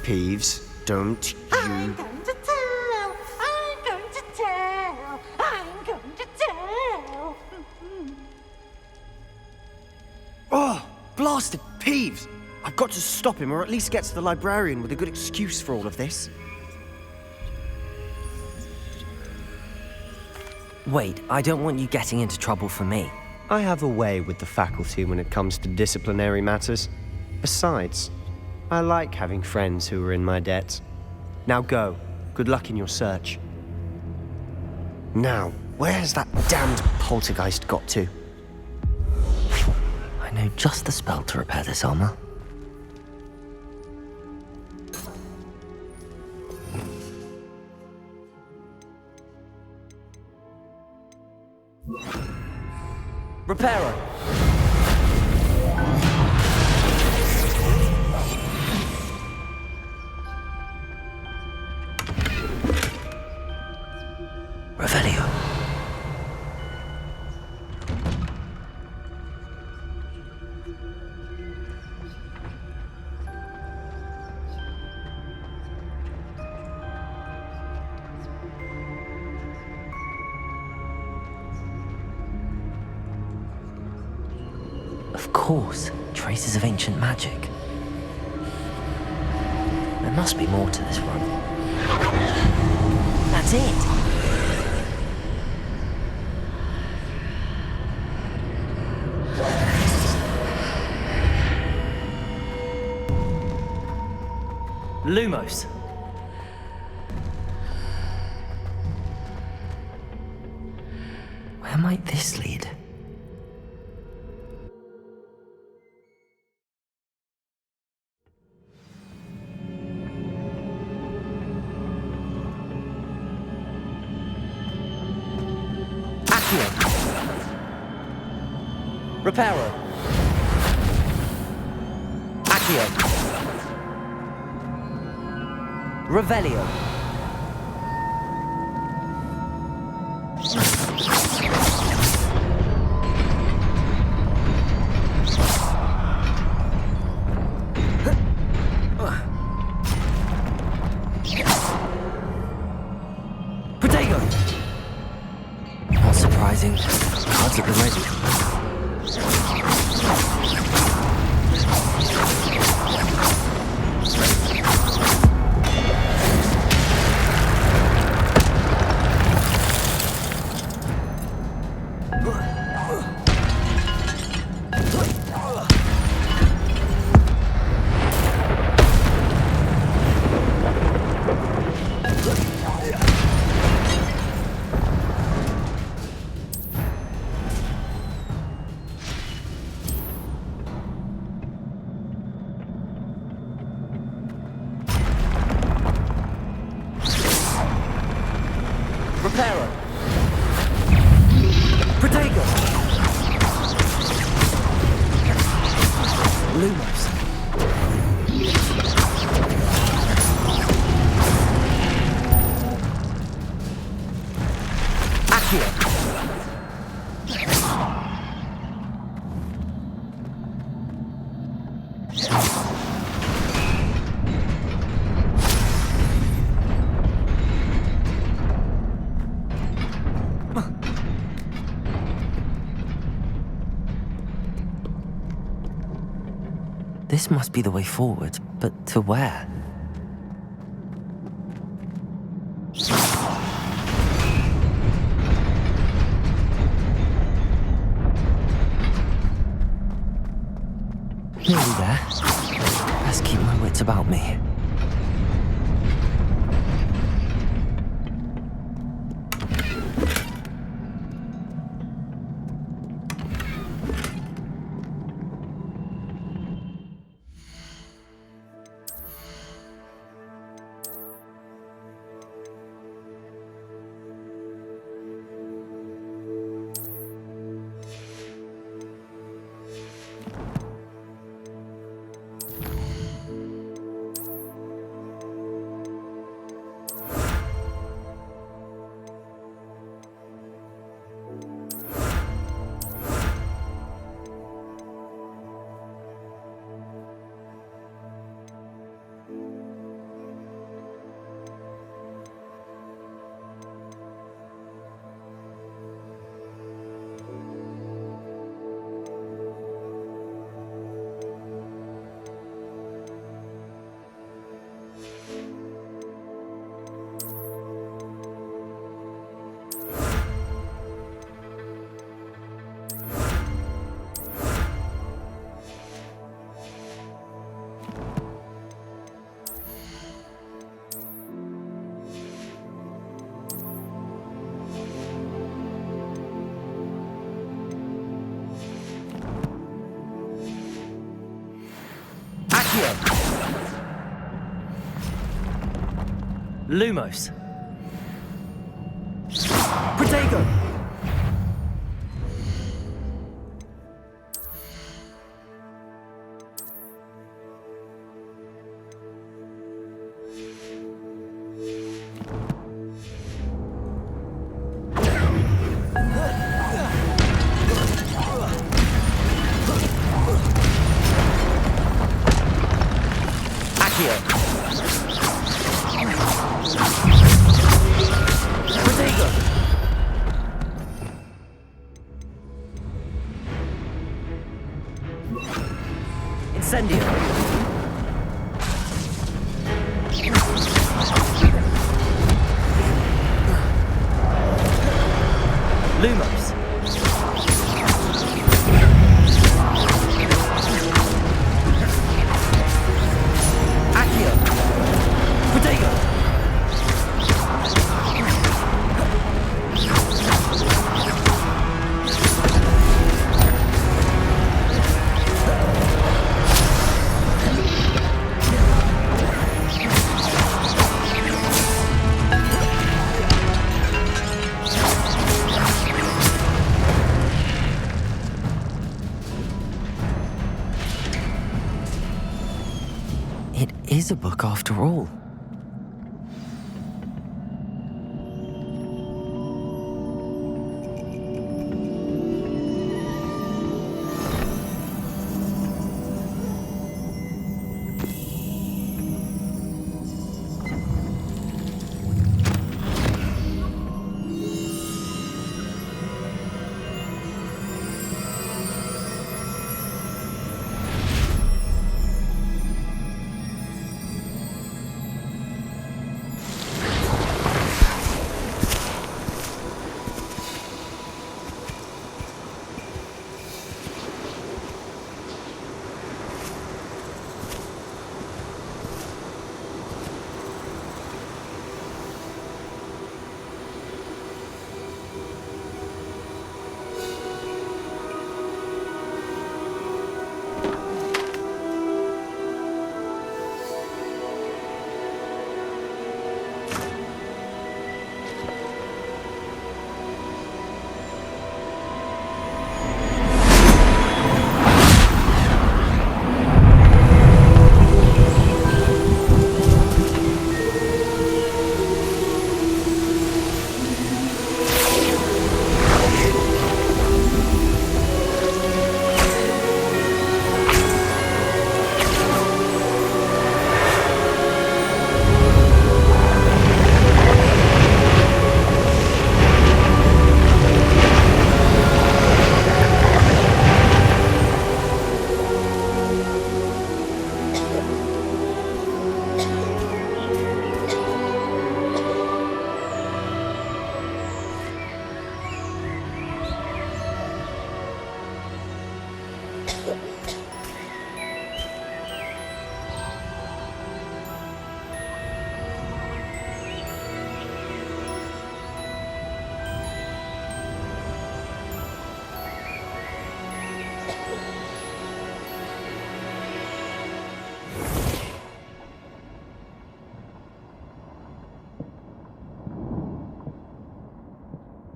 Peeves, don't you... I'm going to tell. I'm going to tell. I'm going to tell. Oh, blasted Peeves! I've got to stop him, or at least get to the librarian with a good excuse for all of this. Wait, I don't want you getting into trouble for me. I have a way with the faculty when it comes to disciplinary matters. Besides, I like having friends who are in my debt. Now go. Good luck in your search. Now, where's that damned poltergeist got to? I know just the spell to repair this armor. Repairer! Revelio. Of course, traces of ancient magic. There must be more to this room. That's it! Lumos. Where might this lead? Accio. Reparo. Accio. Revelio. Protego. Not surprising. Cards at the ready. Reparo. Protego. Lumos. Accio. This must be the way forward, but to where? Nearly there. Best keep my wits about me. Accio. Lumos. Protego. Incendio. Lumos. Accio. Protego. It is a book after all.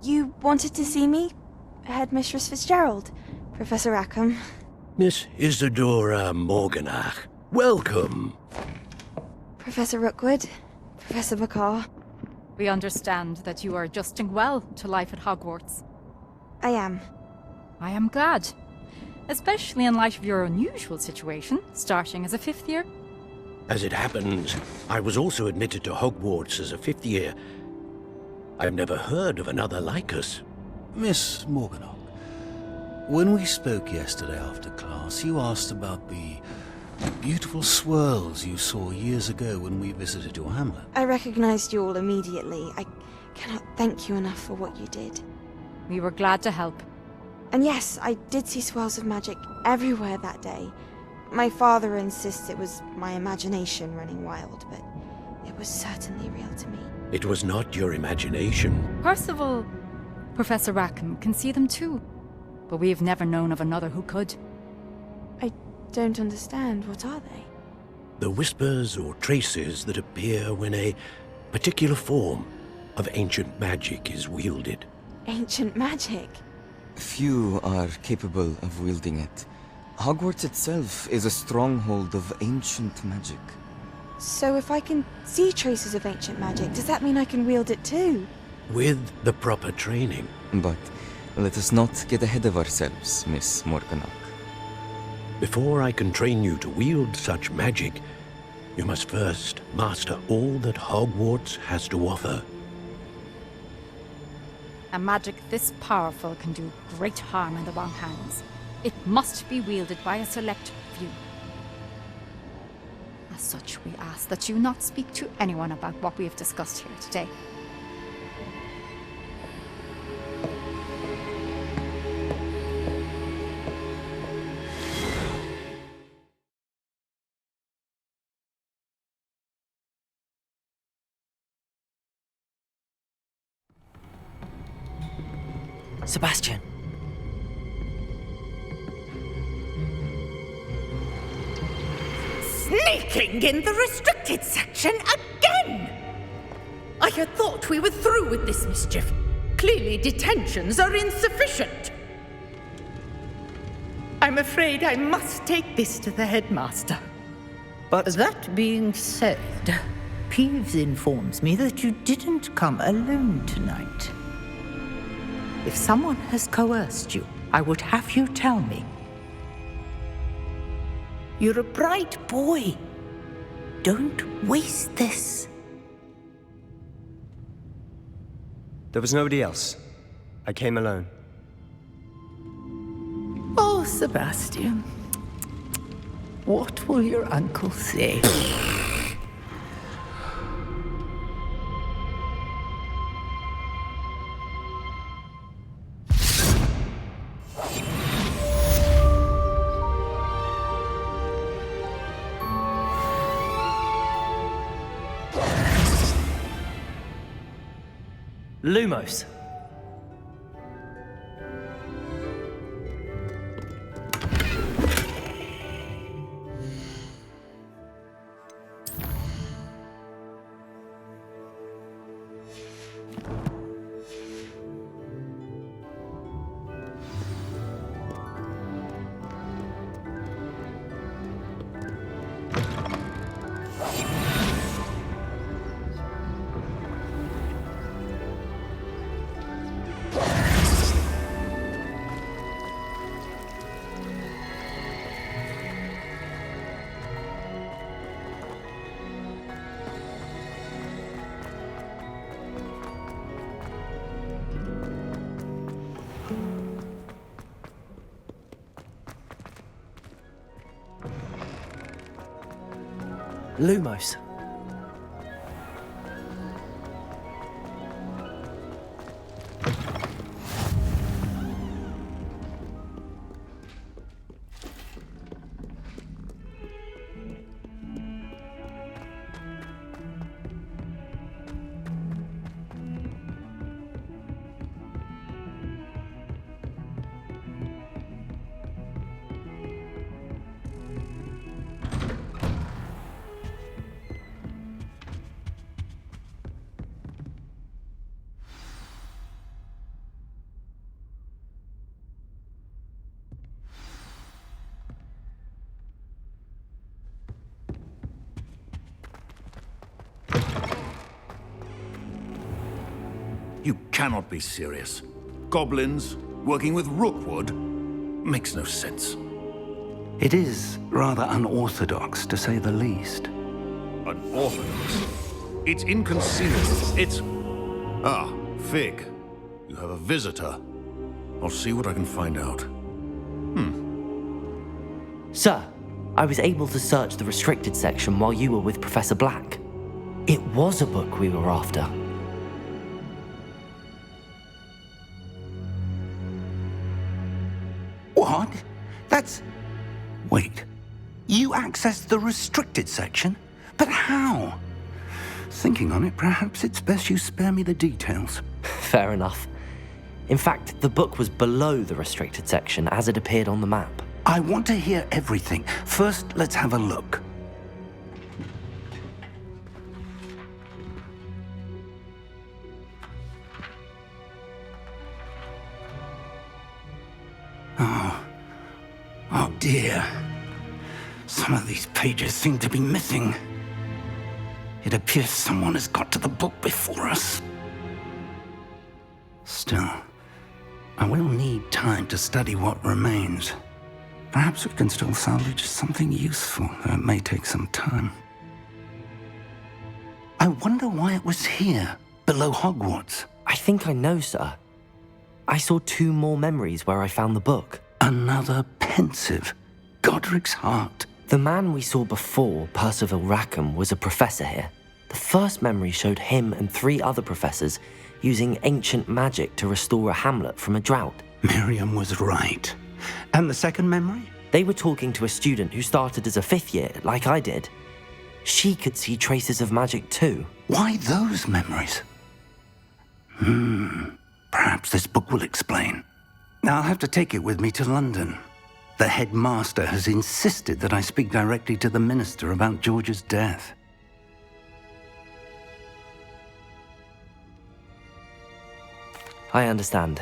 You wanted to see me? Headmistress Fitzgerald, Professor Rackham. Miss Isadora Morganach, welcome. Professor Rookwood, Professor McCaw. We understand that you are adjusting well to life at Hogwarts. I am. I am glad. Especially in light of your unusual situation, starting as a 5th year. As it happens, I was also admitted to Hogwarts as a 5th year. I've never heard of another like us. Miss Morganach, when we spoke yesterday after class, you asked about the beautiful swirls you saw years ago when we visited your hamlet. I recognized you all immediately. I cannot thank you enough for what you did. We were glad to help. And yes, I did see swirls of magic everywhere that day. My father insists it was my imagination running wild, but it was certainly real to me. It was not your imagination. Percival, Professor Rackham can see them too, but we have never known of another who could. I don't understand. What are they? The whispers or traces that appear when a particular form of ancient magic is wielded. Ancient magic? Few are capable of wielding it. Hogwarts itself is a stronghold of ancient magic. So if I can see traces of ancient magic, does that mean I can wield it too? With the proper training. But let us not get ahead of ourselves, Miss Morganach. Before I can train you to wield such magic, you must first master all that Hogwarts has to offer. A magic this powerful can do great harm in the wrong hands. It must be wielded by a select few. As such, we ask that you not speak to anyone about what we have discussed here today. Sebastian. Sneaking in the restricted section again! I had thought we were through with this mischief. Clearly detentions are insufficient. I'm afraid I must take this to the headmaster. But that being said, Peeves informs me that you didn't come alone tonight. If someone has coerced you, I would have you tell me. You're a bright boy. Don't waste this. There was nobody else. I came alone. Oh, Sebastian. What will your uncle say? Lumos. Lumos. You cannot be serious. Goblins working with Rookwood makes no sense. It is rather unorthodox, to say the least. Unorthodox? It's inconceivable. It's... Ah, Fig. You have a visitor. I'll see what I can find out. Sir, I was able to search the restricted section while you were with Professor Black. It was a book we were after. What? That's... Wait. You accessed the restricted section? But how? Thinking on it, perhaps it's best you spare me the details. Fair enough. In fact, the book was below the restricted section as it appeared on the map. I want to hear everything. First, let's have a look. dear. Some of these pages seem to be missing. It appears someone has got to the book before us. Still, I will need time to study what remains. Perhaps we can still salvage something useful, though it may take some time. I wonder why it was here, below Hogwarts. I think I know, sir. I saw 2 more memories where I found the book. Another pensive. Godric's heart. The man we saw before, Percival Rackham, was a professor here. The first memory showed him and 3 other professors using ancient magic to restore a hamlet from a drought. Miriam was right. And the second memory? They were talking to a student who started as a 5th year, like I did. She could see traces of magic too. Why those memories? Perhaps this book will explain. I'll have to take it with me to London. The headmaster has insisted that I speak directly to the minister about George's death. I understand.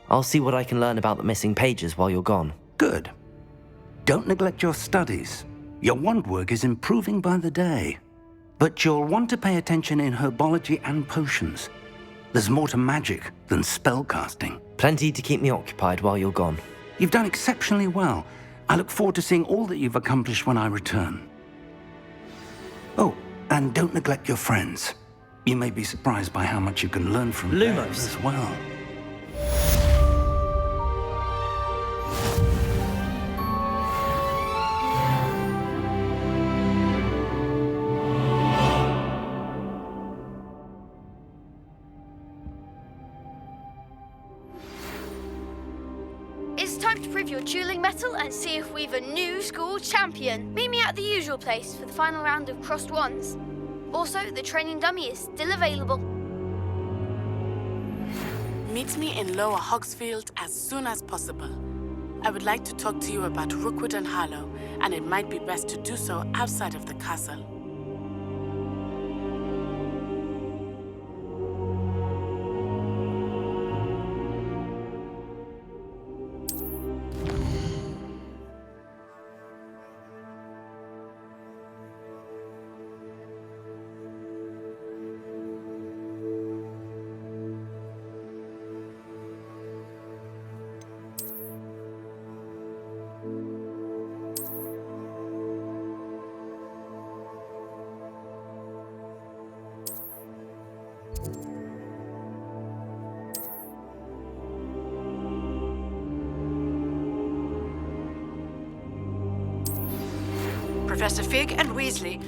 I'll see what I can learn about the missing pages while you're gone. Good. Don't neglect your studies. Your wand work is improving by the day. But you'll want to pay attention in herbology and potions. There's more to magic than spellcasting. Plenty to keep me occupied while you're gone. You've done exceptionally well. I look forward to seeing all that you've accomplished when I return. Oh, and don't neglect your friends. You may be surprised by how much you can learn from them as well. It's time to prove your dueling mettle and see if we've a new school champion. Meet me at the usual place for the final round of crossed wands. Also, the training dummy is still available. Meet me in Lower Hogsfield as soon as possible. I would like to talk to you about Rookwood and Harlow, and it might be best to do so outside of the castle. Professor Fig and Weasley.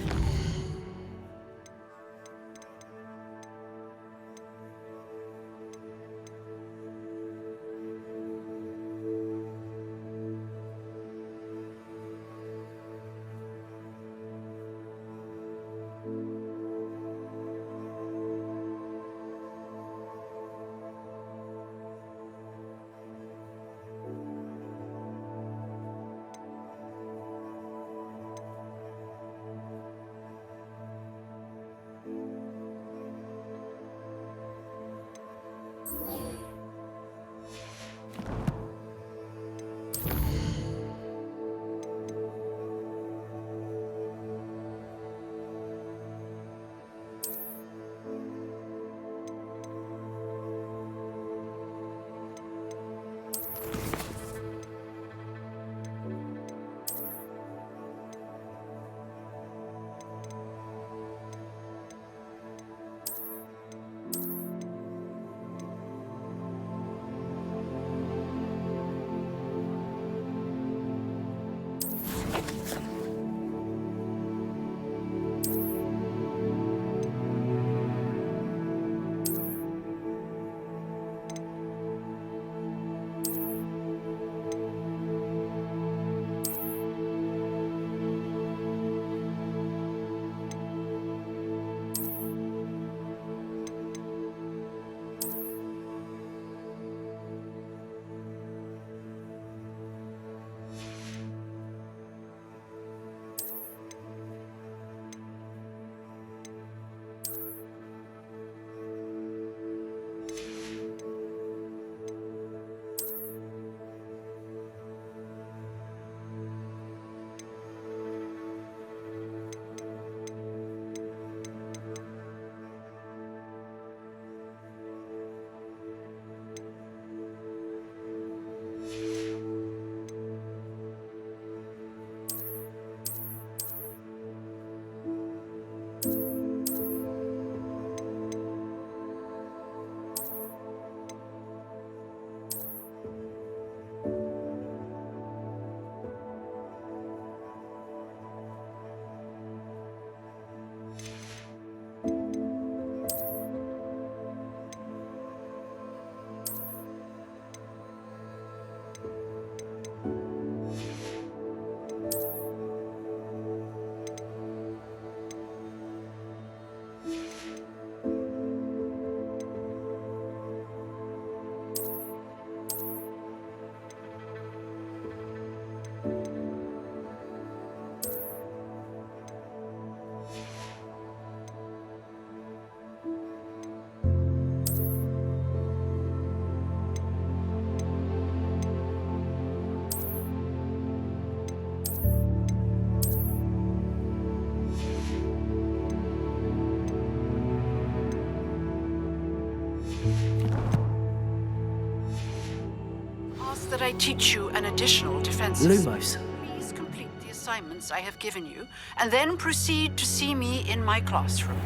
teach you an additional defensive... Lumos. Please complete the assignments I have given you, and then proceed to see me in my classroom.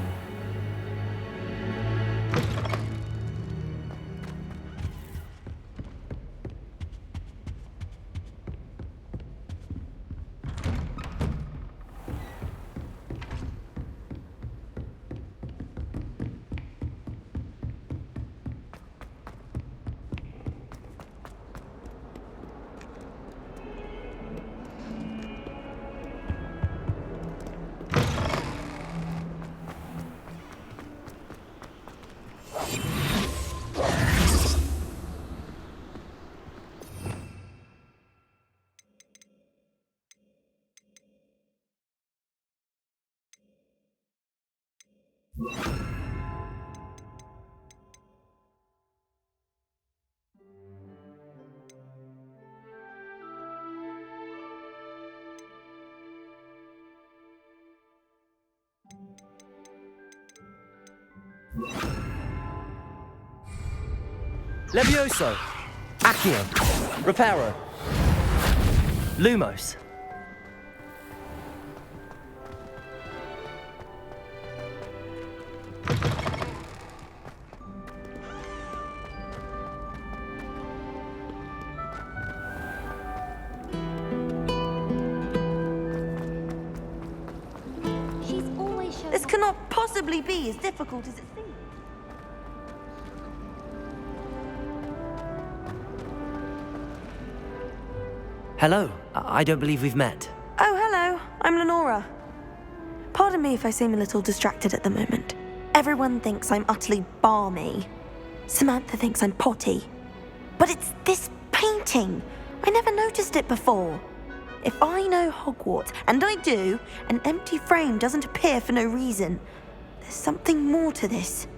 Levioso! Accio! Reparo! Lumos! This cannot possibly be as difficult as it seems. Hello. I don't believe we've met. Oh, hello. I'm Lenora. Pardon me if I seem a little distracted at the moment. Everyone thinks I'm utterly balmy. Samantha thinks I'm potty. But it's this painting. I never noticed it before. If I know Hogwarts, and I do, an empty frame doesn't appear for no reason. There's something more to this.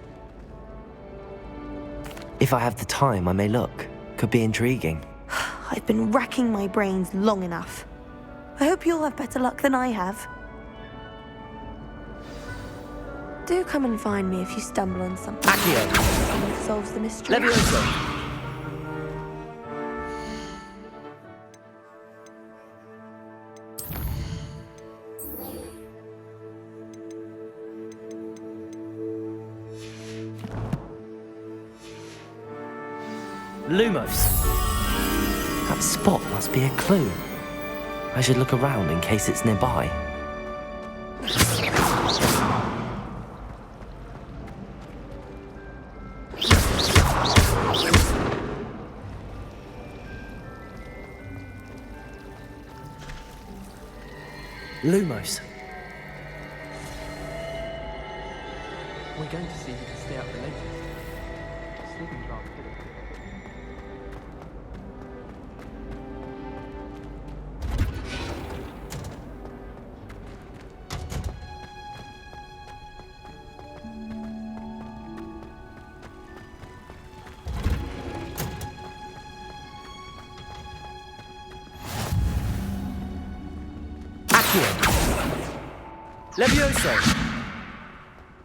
If I have the time, I may look. Could be intriguing. I've been racking my brains long enough. I hope you'll have better luck than I have. Do come and find me if you stumble on something. Accio! That solves the mystery. Levioso! Lumos. That spot must be a clue. I should look around in case it's nearby. Lumos. We're going to see who can stay up the latest. Sleeping drop. Levioso!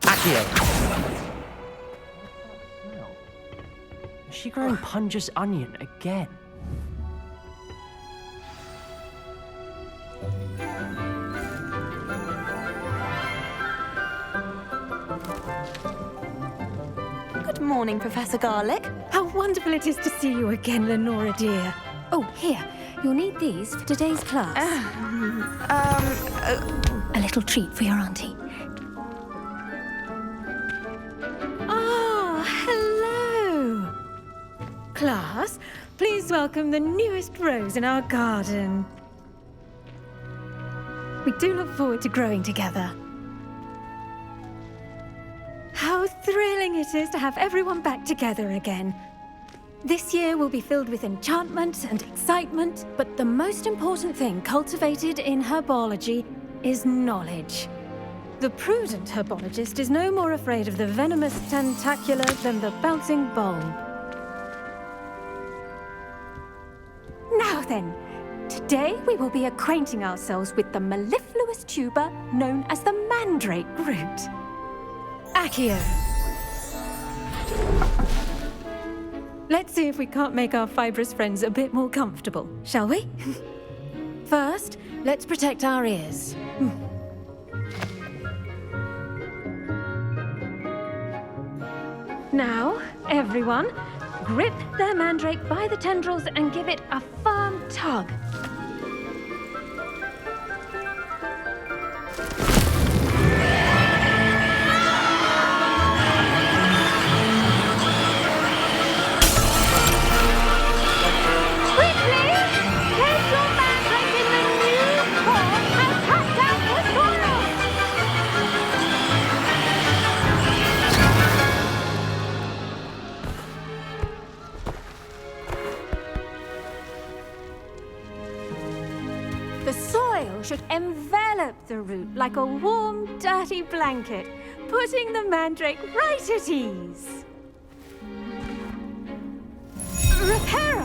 Accio! Is she growing Punja's onion again? Good morning, Professor Garlic. How wonderful it is to see you again, Lenora dear. Oh, here. You'll need these for today's class. A little treat for your auntie. Ah, hello. Class, please welcome the newest rose in our garden. We do look forward to growing together. How thrilling it is to have everyone back together again. This year will be filled with enchantment and excitement, but the most important thing cultivated in herbology is knowledge. The prudent herbologist is no more afraid of the venomous tentacula than the bouncing bulb. Now then, today we will be acquainting ourselves with the mellifluous tuber known as the mandrake root. Accio. Let's see if we can't make our fibrous friends a bit more comfortable, shall we? First, let's protect our ears. Now, everyone, grip their mandrake by the tendrils and give it a firm tug. The soil should envelop the root like a warm, dirty blanket, putting the mandrake right at ease. Reparo!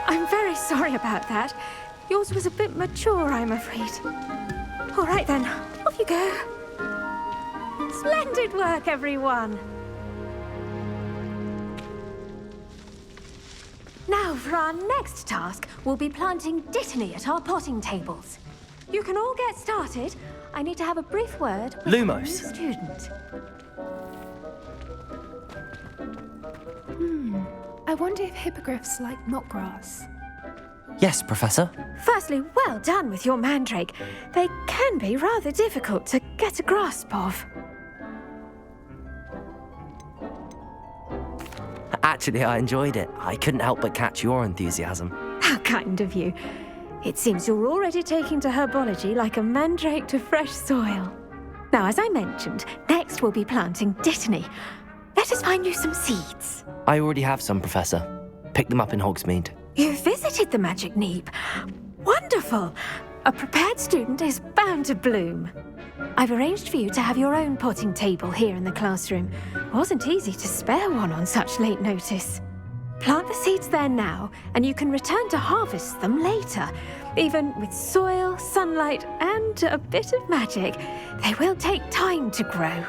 I'm very sorry about that. Yours was a bit mature, I'm afraid. All right then, off you go. Splendid work, everyone. Now, for our next task, we'll be planting dittany at our potting tables. You can all get started. I need to have a brief word with Lumos. a new student. I wonder if hippogriffs like knotgrass. Yes, Professor. Firstly, well done with your mandrake. They can be rather difficult to get a grasp of. Actually, I enjoyed it. I couldn't help but catch your enthusiasm. How kind of you. It seems you're already taking to herbology like a mandrake to fresh soil. Now, as I mentioned, next we'll be planting dittany. Let us find you some seeds. I already have some, Professor. Picked them up in Hogsmeade. You visited the Magic Neep. Wonderful. A prepared student is bound to bloom. I've arranged for you to have your own potting table here in the classroom. It wasn't easy to spare one on such late notice. Plant the seeds there now, and you can return to harvest them later. Even with soil, sunlight, and a bit of magic, they will take time to grow.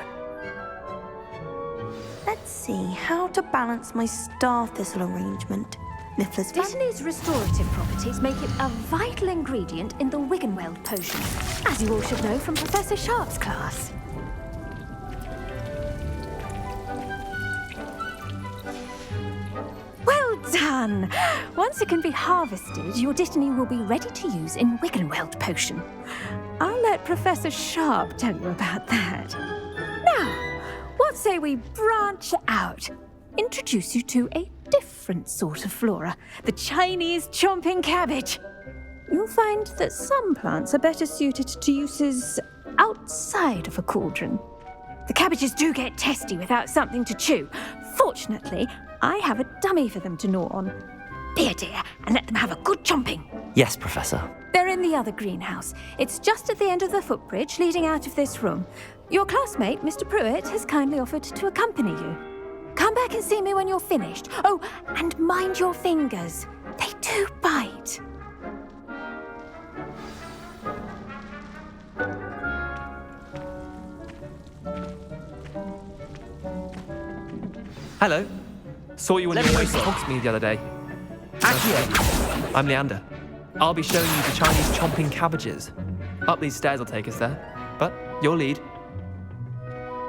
Let's see how to balance my star thistle arrangement. Mifflin's Dittany's restorative properties make it a vital ingredient in the Wiggenweld potion, as you all should know from Professor Sharp's class. Well done! Once it can be harvested, your dittany will be ready to use in Wiggenweld potion. I'll let Professor Sharp tell you about that. Now, what say we branch out? Introduce you to a different sort of flora, the Chinese chomping cabbage. You'll find that some plants are better suited to uses outside of a cauldron. The cabbages do get testy without something to chew. Fortunately, I have a dummy for them to gnaw on. Be a dear and let them have a good chomping. Yes, Professor. They're in the other greenhouse. It's just at the end of the footbridge leading out of this room. Your classmate, Mr. Pruitt, has kindly offered to accompany you. Come back and see me when you're finished. Oh, and mind your fingers. They do bite. Hello. Saw you on your way to Hogsmeade the other day. I'm Leander. I'll be showing you the Chinese chomping cabbages. Up these stairs will take us there. But your lead.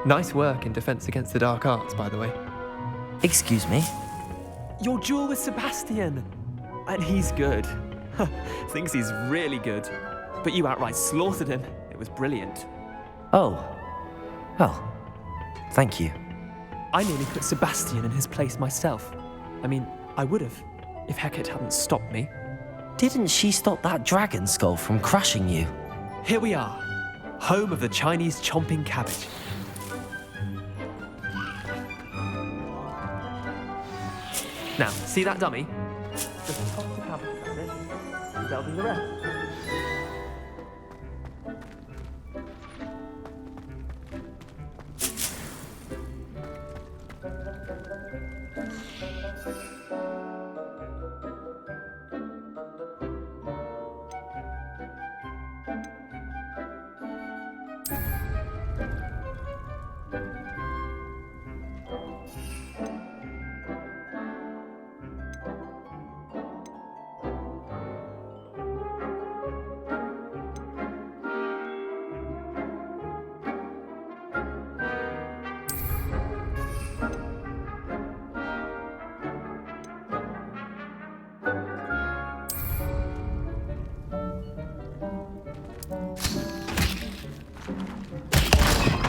Nice work in Defense Against the Dark Arts, by the way. Excuse me? Your duel with Sebastian. And he's good. Thinks he's really good. But you outright slaughtered him. It was brilliant. Oh. Well, thank you. I nearly put Sebastian in his place myself. I mean, I would have, if Hecate hadn't stopped me. Didn't she stop that dragon skull from crushing you? Here we are, home of the Chinese chomping cabbage. Now, see that dummy? Just toss the cabbage down it, and they'll do the rest.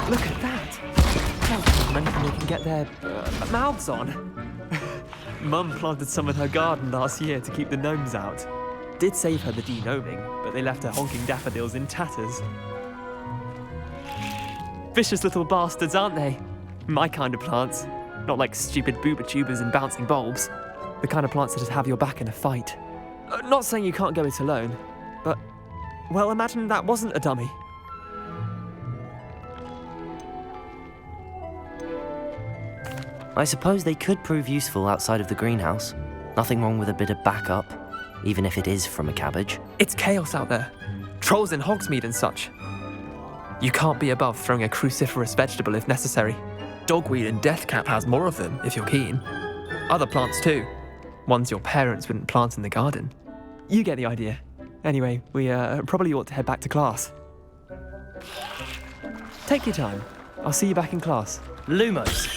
Look at that! Can't give them anything they can get their mouths on. Mum planted some in her garden last year to keep the gnomes out. Did save her the de-gnoming, but they left her honking daffodils in tatters. Vicious little bastards, aren't they? My kind of plants. Not like stupid booba tubers and bouncing bulbs. The kind of plants that'd have your back in a fight. Not saying you can't go it alone, but, well, imagine that wasn't a dummy. I suppose they could prove useful outside of the greenhouse. Nothing wrong with a bit of backup, even if it is from a cabbage. It's chaos out there. Trolls in Hogsmeade and such. You can't be above throwing a cruciferous vegetable if necessary. Dogweed and deathcap has more of them, if you're keen. Other plants too. Ones your parents wouldn't plant in the garden. You get the idea. Anyway, we probably ought to head back to class. Take your time. I'll see you back in class. Lumos.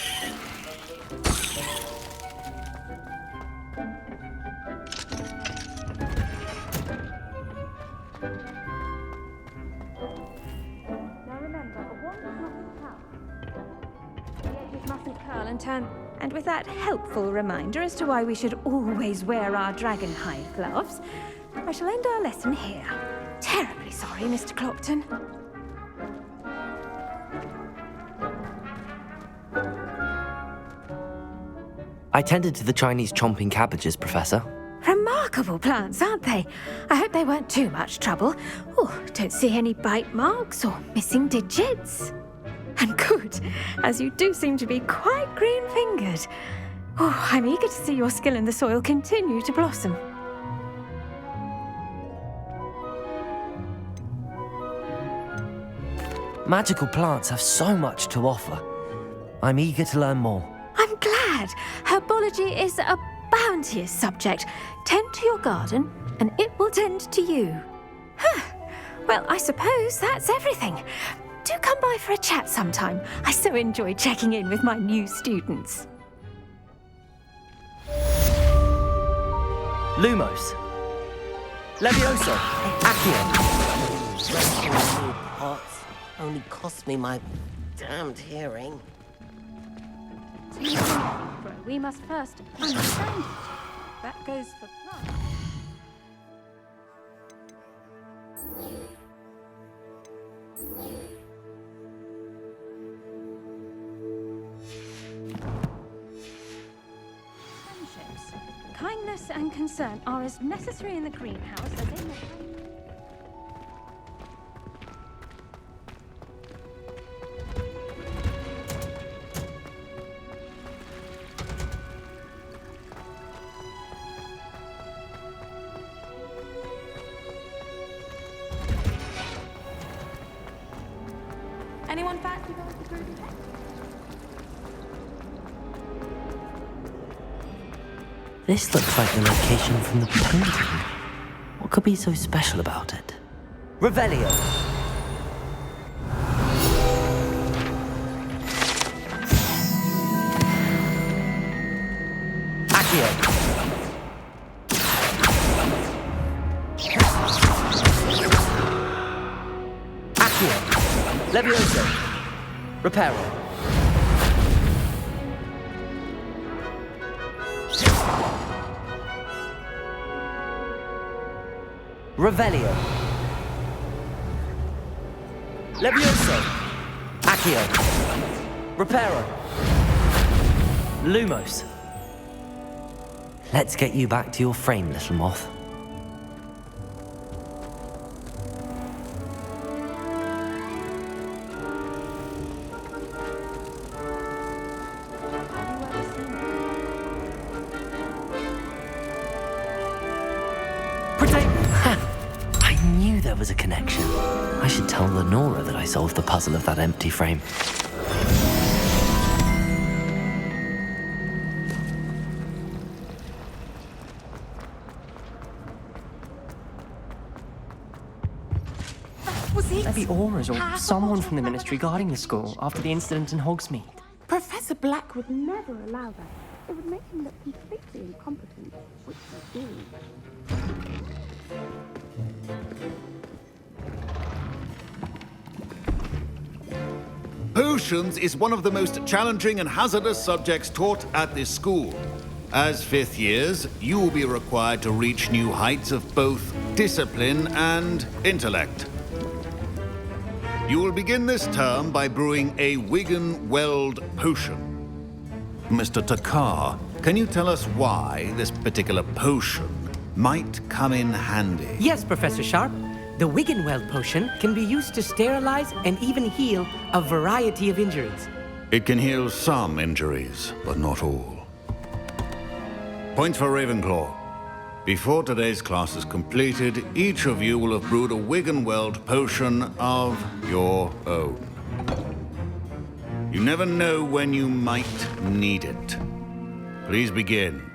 And with that helpful reminder as to why we should always wear our dragon hide gloves, I shall end our lesson here. Terribly sorry, Mr. Clopton. I tended to the Chinese chomping cabbages, Professor. Remarkable plants, aren't they? I hope they weren't too much trouble. Oh, don't see any bite marks or missing digits. And good, as you do seem to be quite green-fingered. Oh, I'm eager to see your skill in the soil continue to blossom. Magical plants have so much to offer. I'm eager to learn more. I'm glad. Herbology is a bounteous subject. Tend to your garden, and it will tend to you. Well, I suppose that's everything. Do come by for a chat sometime. I so enjoy checking in with my new students. Lumos. Levioso. Accio. Rescuing new pots only cost me my damned hearing. We must first understand it. That goes for plants. Kindness and concern are as necessary in the greenhouse as in the... Anyone fancy going to group text? This looks like the location from the painting. What could be so special about it? Revelio! Accio! Accio! Levioso! Reparo! Revelio. Levioso. Accio. Reparo. Lumos. Let's get you back to your frame, little moth. There was a connection. I should tell Lenora that I solved the puzzle of that empty frame. Was it? Maybe Aura's or someone from the ministry guarding the school after the incident in Hogsmeade. Professor Black would never allow that. It would make him look completely incompetent, which he did. Potions is one of the most challenging and hazardous subjects taught at this school. As fifth years, you will be required to reach new heights of both discipline and intellect. You will begin this term by brewing a Wigan-Weld potion. Mr. Takar, can you tell us why this particular potion might come in handy? Yes, Professor Sharp. The Wigan-Weld potion can be used to sterilize and even heal a variety of injuries. It can heal some injuries, but not all. Points for Ravenclaw. Before today's class is completed, each of you will have brewed a Wigan-Weld potion of your own. You never know when you might need it. Please begin.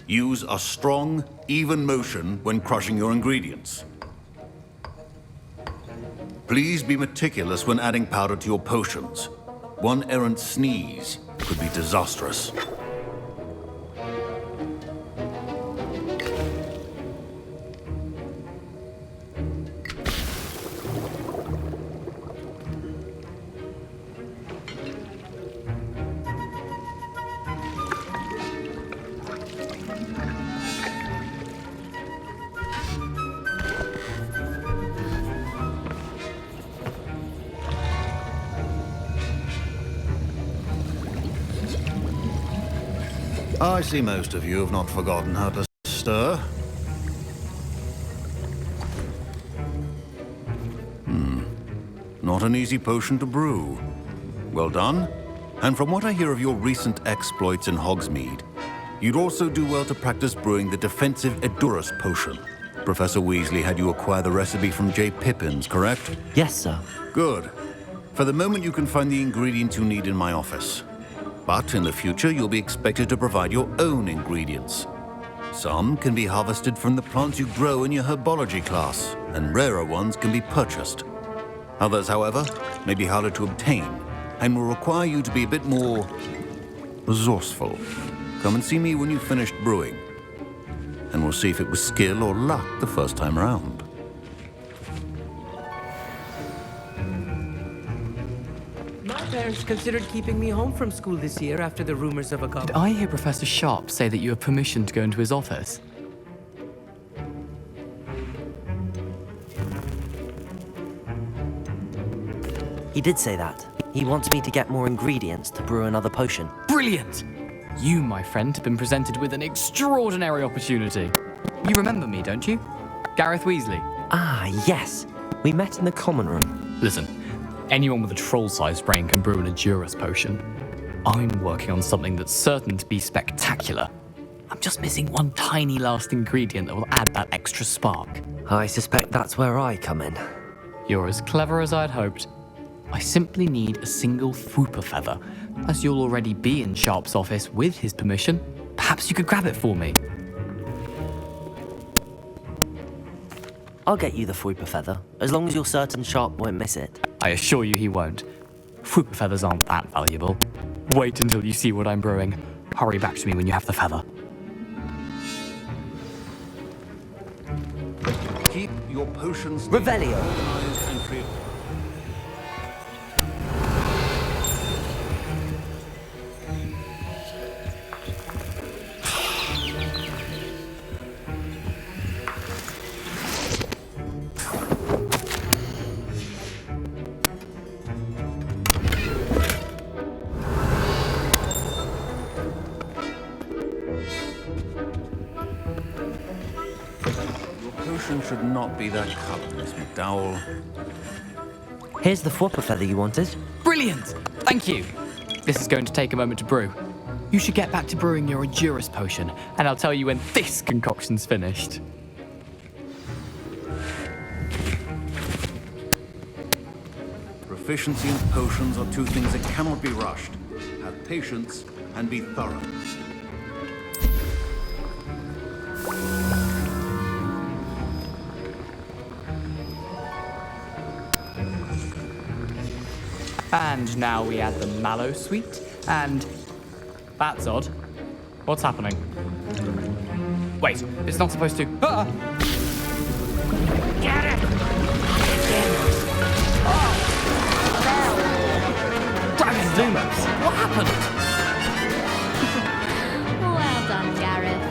Use a strong, even motion when crushing your ingredients. Please be meticulous when adding powder to your potions. One errant sneeze could be disastrous. I see most of you have not forgotten how to stir. Not an easy potion to brew. Well done. And from what I hear of your recent exploits in Hogsmeade, you'd also do well to practice brewing the defensive Edurus potion. Professor Weasley had you acquire the recipe from J. Pippins, correct? Yes, sir. Good. For the moment, you can find the ingredients you need in my office. But in the future, you'll be expected to provide your own ingredients. Some can be harvested from the plants you grow in your herbology class, and rarer ones can be purchased. Others, however, may be harder to obtain, and will require you to be a bit more resourceful. Come and see me when you've finished brewing, and we'll see if it was skill or luck the first time around. My parents considered keeping me home from school this year after the rumors of a Did I hear Professor Sharp say that you have permission to go into his office? He did say that. He wants me to get more ingredients to brew another potion. Brilliant! You, my friend, have been presented with an extraordinary opportunity. You remember me, don't you? Gareth Weasley. Ah, yes. We met in the common room. Listen, anyone with a troll-sized brain can brew an Edurus potion. I'm working on something that's certain to be spectacular. I'm just missing one tiny last ingredient that will add that extra spark. I suspect that's where I come in. You're as clever as I'd hoped. I simply need a single Fwooper feather. As you'll already be in Sharp's office with his permission, perhaps you could grab it for me. I'll get you the Fwooper feather, as long as you're certain Sharp won't miss it. I assure you he won't. Fwooper feathers aren't that valuable. Wait until you see what I'm brewing. Hurry back to me when you have the feather. Keep your potions Revelio. organized and clear. Should not be that color, Miss McDowell. Here's the Fwooper feather you wanted. Brilliant! Thank you. This is going to take a moment to brew. You should get back to brewing your Edurus potion, and I'll tell you when this concoction's finished. Proficiency in potions are two things that cannot be rushed. Have patience and be thorough. And now we add the mallow sweet, and that's odd. What's happening? Wait, it's not supposed to. Ah! Get it! Dragon's Lumos! What happened? Well done, Gareth.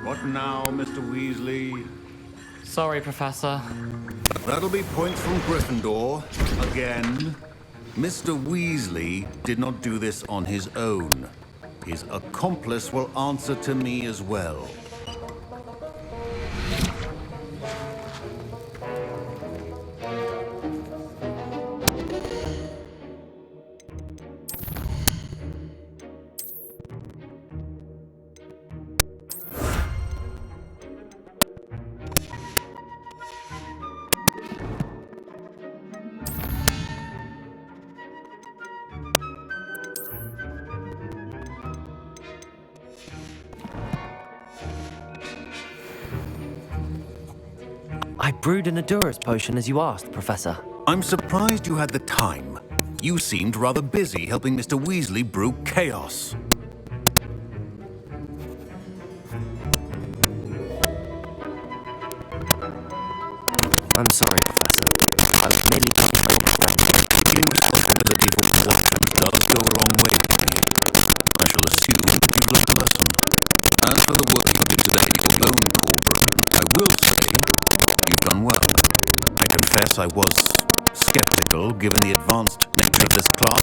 What now, Mr. Weasley? Sorry, Professor. That'll be points from Gryffindor. Again. Mr. Weasley did not do this on his own. His accomplice will answer to me as well. I brewed an Adurus potion as you asked, Professor. I'm surprised you had the time. You seemed rather busy helping Mr. Weasley brew chaos. I'm sorry, Professor. I was merely Taking responsibility for what actions does go a long way with me. I shall assume that you've learned a lesson. As for the work you did today, your own corporation, I will say you've done well. I confess I was skeptical given the advanced nature of this class.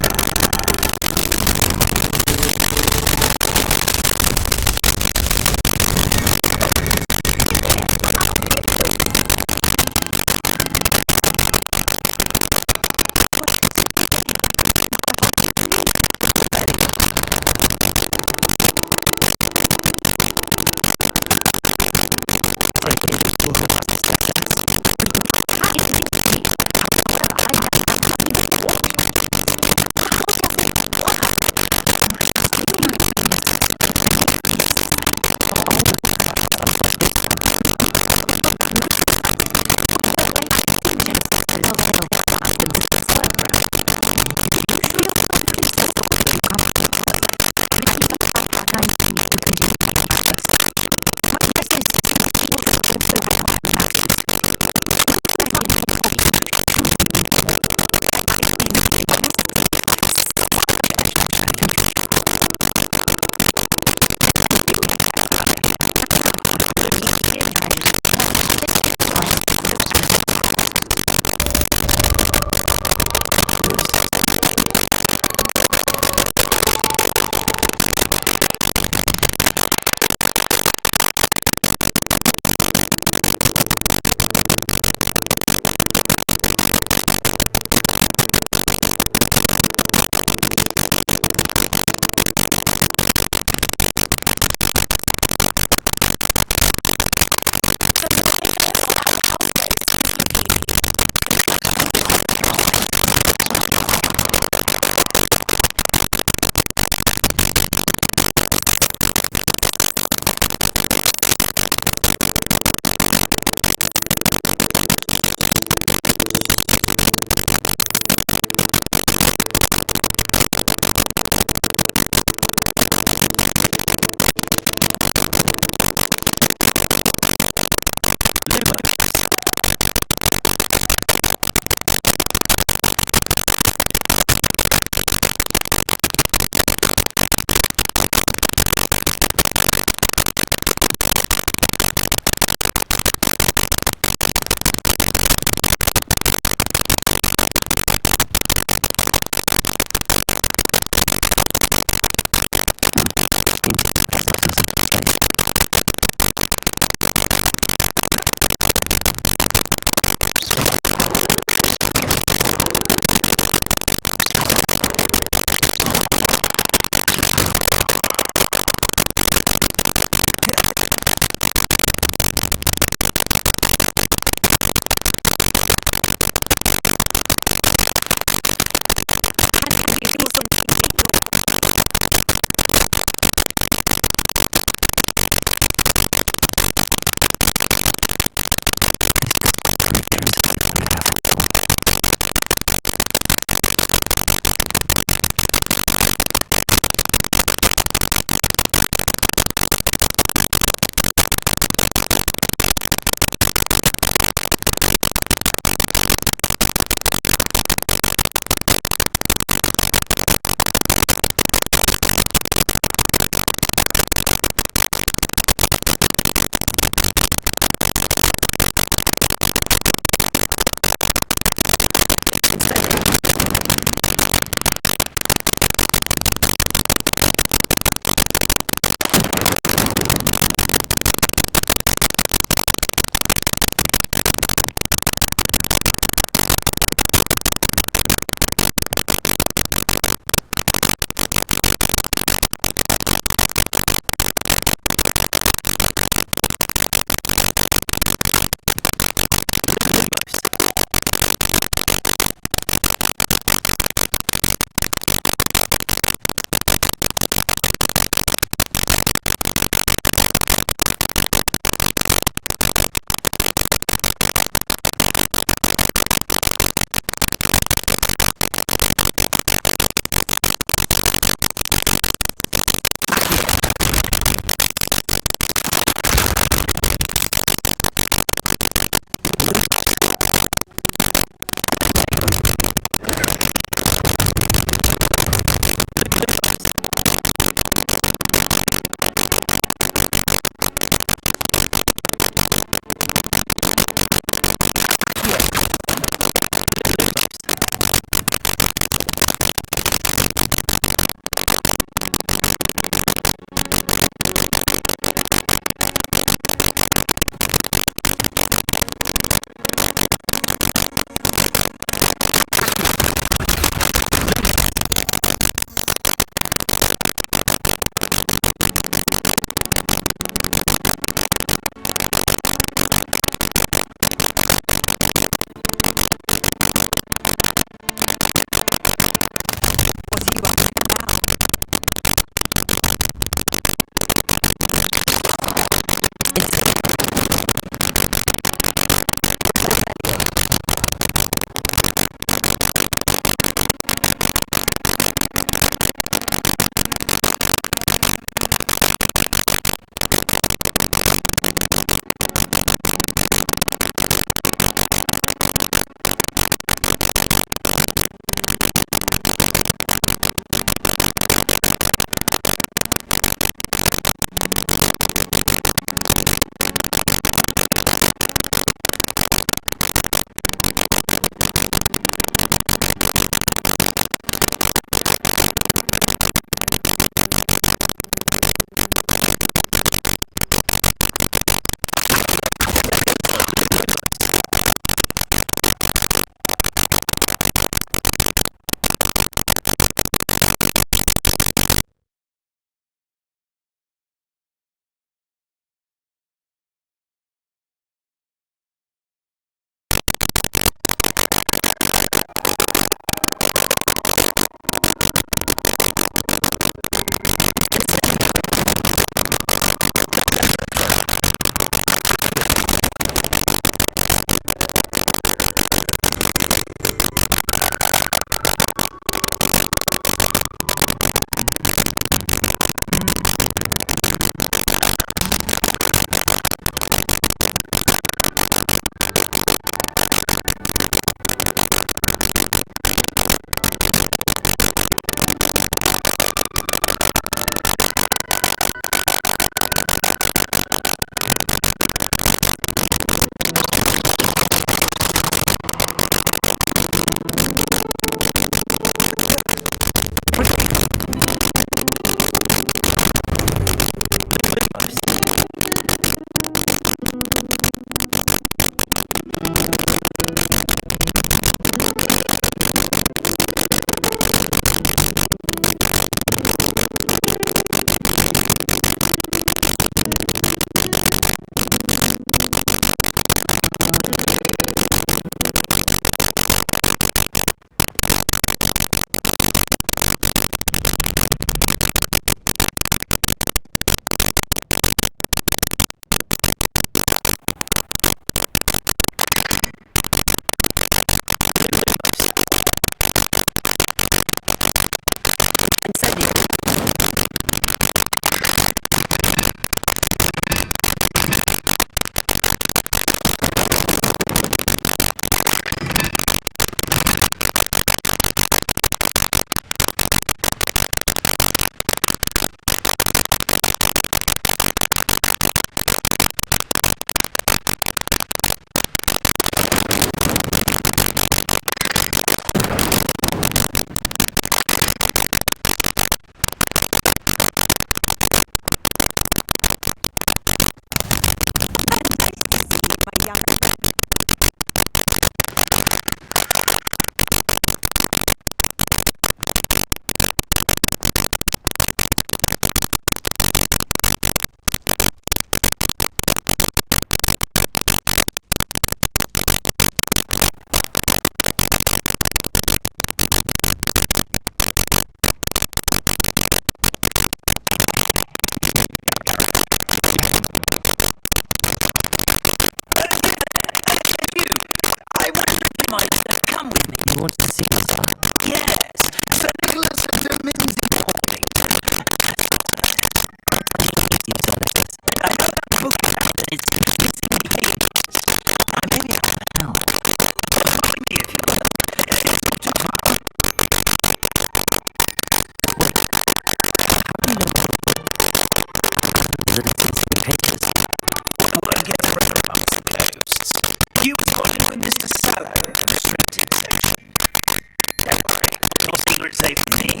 it's safe for me.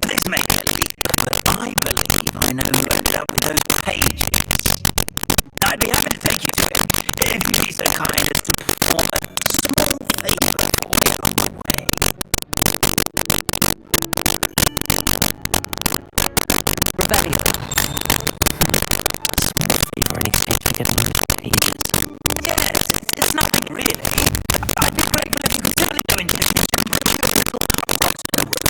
This may clearly be, but I believe I know who ended up with those pages. I'd be happy to take you to it, if you'd be so kind as to perform a small favour for me along the way. Rebellion. A small favour in exchange for getting those pages. Yes, it's nothing really. I'd be grateful if you could simply go into the kitchen and bring your little rotten roast.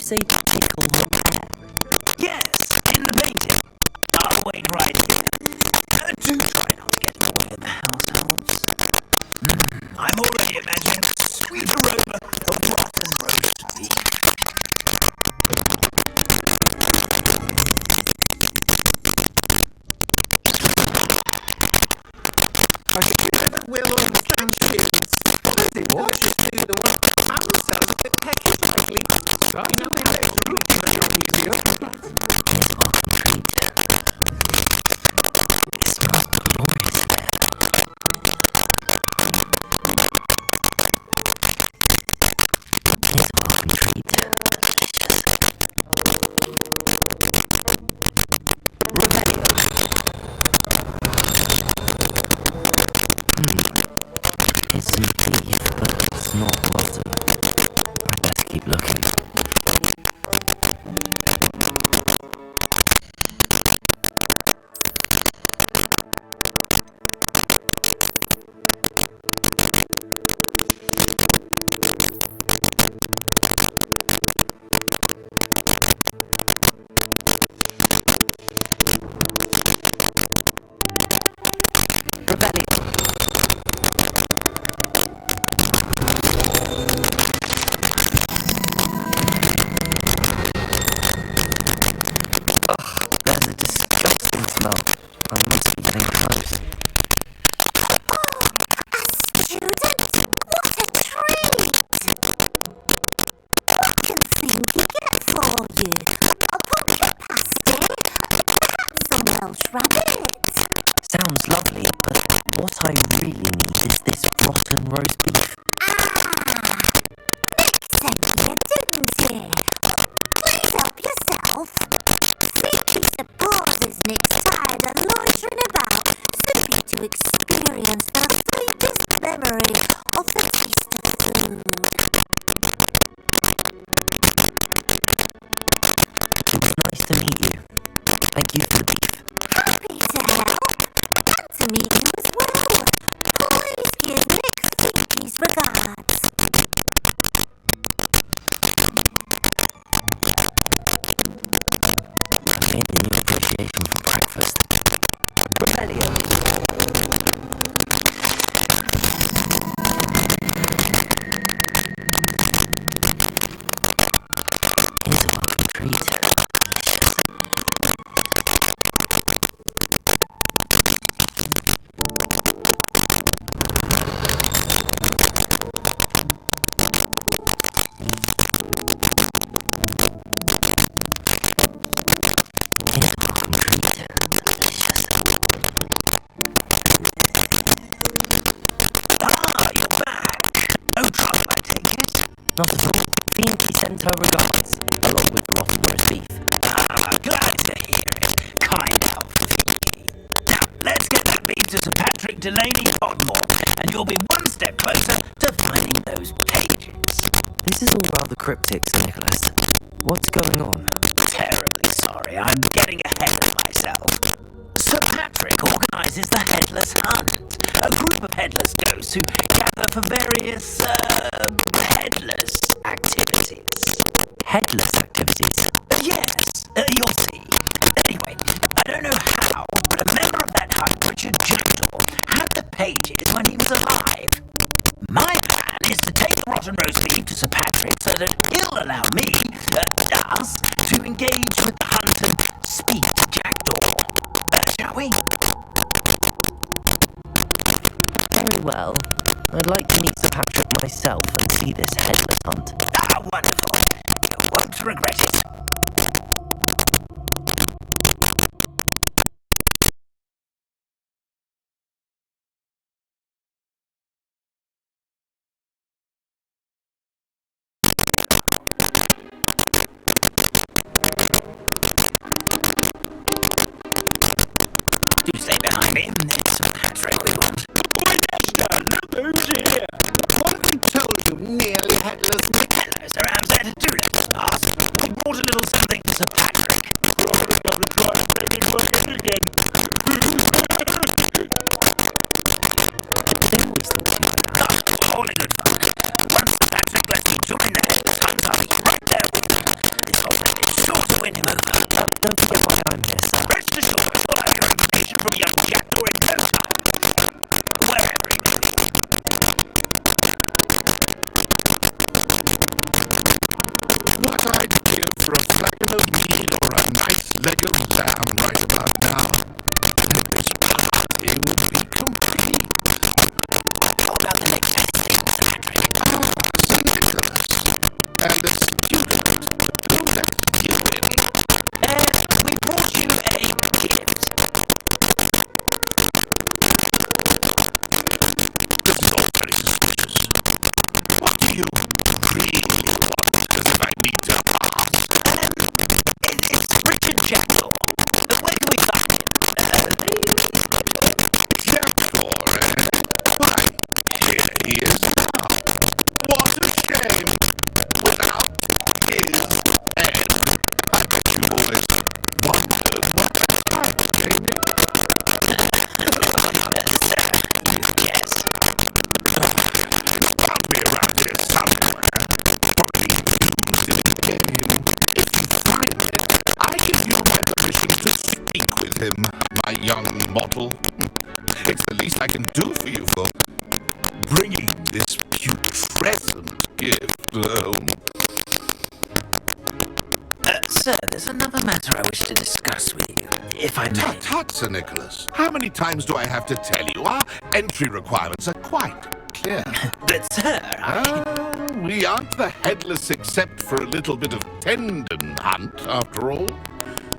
Say tickle the pear? Yes, in the painting. I'll wait right here. Do try not to get in the way of the house elves. I'm already imagining a sweet aroma of rotten roast beef. I can hear that Will understands kids. They delicious food and want to have themselves a bit pecky lately. I know they make the root very easier. Here's welcome treat. It smells glorious in there. Here's welcome treat. Delicious. Rebellion. It's some beef, but it's not rotten. I'd best keep looking. Sounds lovely, but what I really need is this rotten roast beef. Didn't you? Please help yourself. Simply supposes Nick's tired of loitering about, simply to experience the sweetest memory of the taste of food. It was nice to meet you. Thank you for the beef. Happy to help, and to meet you as well. Please give Nick Finky's regards. I made the new appreciation for breakfast. Rebellion. Not at all. Fienky sent her regards, along with the rotten roast beef. Ah, glad to hear it. Kind of. Now, let's get that beef to Sir Patrick Delaney Podmore, and you'll be one step closer to finding those pages. This is all rather cryptic, Sir Nicholas. What's going on? Terribly sorry, I'm getting ahead of myself. Sir Patrick organises the Headless Hunt, a group of headless ghosts who gather for various, headless activities. Headless activities? Yes, you'll see. Anyway, I don't know how, but a member of that hunt, Richard Jackdaw, had the pages when he was alive. My plan is to take the rotten roast beef to Sir Patrick so that he'll allow me, us, to engage with the hunt and speak to Jackdaw. Shall we? Very well. I'd like to meet Sir Patrick myself and see this headless hunt. Ah, wonderful. You won't regret it. Do stay behind me. It's Sir Patrick we want. Look who's here! What have you told you, nearly headless Nick? Hello, Sir Amstead. Do let us pass. We brought a little something to Sir Patrick. Probably got to try and make it work again. They always thought you were that. Oh, all in good fun. Once Sir Patrick lets me join the headless hunt, I'll be right there with him. This old man is sure to win him over. Don't forget why I'm here, sir. Rest assured, we'll have your information from young Jackdaw in no time. Wherever he may be. What I'd give for a flagon of mead or a nice leg of lamb right about now. And this party would be complete. What about the next best thing, Sir Patrick? St. Nicholas. And a student. Who let you in? We brought you a gift. This is all very suspicious. What do you really want? As if I need to ask. It's Richard Jackdaw. Where can we find him? Jackdaw, eh? Why, here he is now. What a shame. Without his head. I bet you've always wondered what that had, Jamie. Yes. It's bound to be around here somewhere. Probably used in a game. If you find it, I give you my permission to speak with him, my young mortal. It's the least I can do for you for bringing this putrescent gift home. Sir, there's another matter I wish to discuss with you, if I may. Tut, Sir Nicholas. How many times do I have to tell you? Our entry requirements are quite clear. But, sir, we aren't the headless except for a little bit of tendon hunt, after all.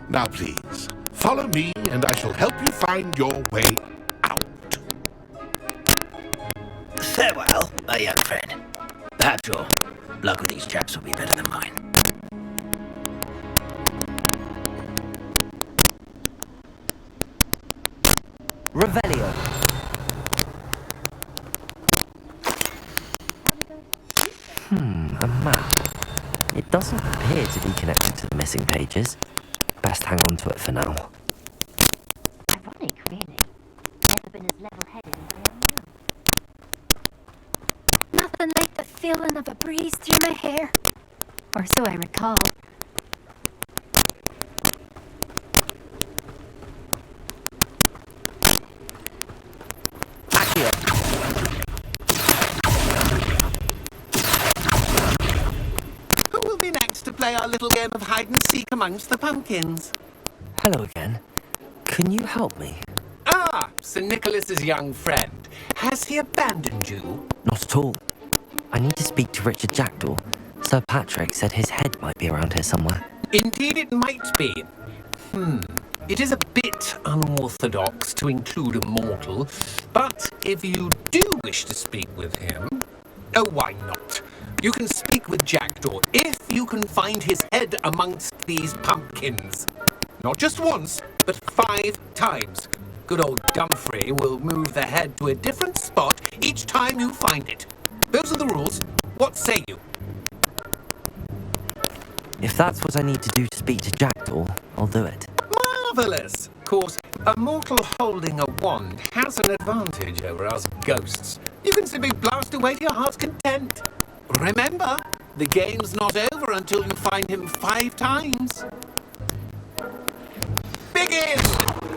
Now, please, follow me, and I shall help you find your way out. Farewell, my young friend. Perhaps your luck with these chaps will be better than mine. Revelio. A map. It doesn't appear to be connected to the missing pages. Best hang on to it for now. Ironic, really. Never been as level-headed as I am now. Nothing like the feeling of a breeze through my hair. Or so I recall. Who will be next to play our little game of hide and seek amongst the pumpkins? Hello again. Can you help me? Ah, Sir Nicholas's young friend. Has he abandoned you? Not at all. I need to speak to Richard Jackdaw. Sir Patrick said his head might be around here somewhere. Indeed it might be. It is a bit unorthodox to include a mortal, but if you do wish to speak with him... Oh, why not? You can speak with Jackdaw if you can find his head amongst these pumpkins. Not just once, but 5 times. Good old Dumfrey will move the head to a different spot each time you find it. Those are the rules. What say you? If that's what I need to do to speak to Jackdaw, I'll do it. Marvellous! Of course, a mortal holding a wand has an advantage over us ghosts. You can simply blast away to your heart's content. Remember, the game's not over until you find him 5 times. Begin!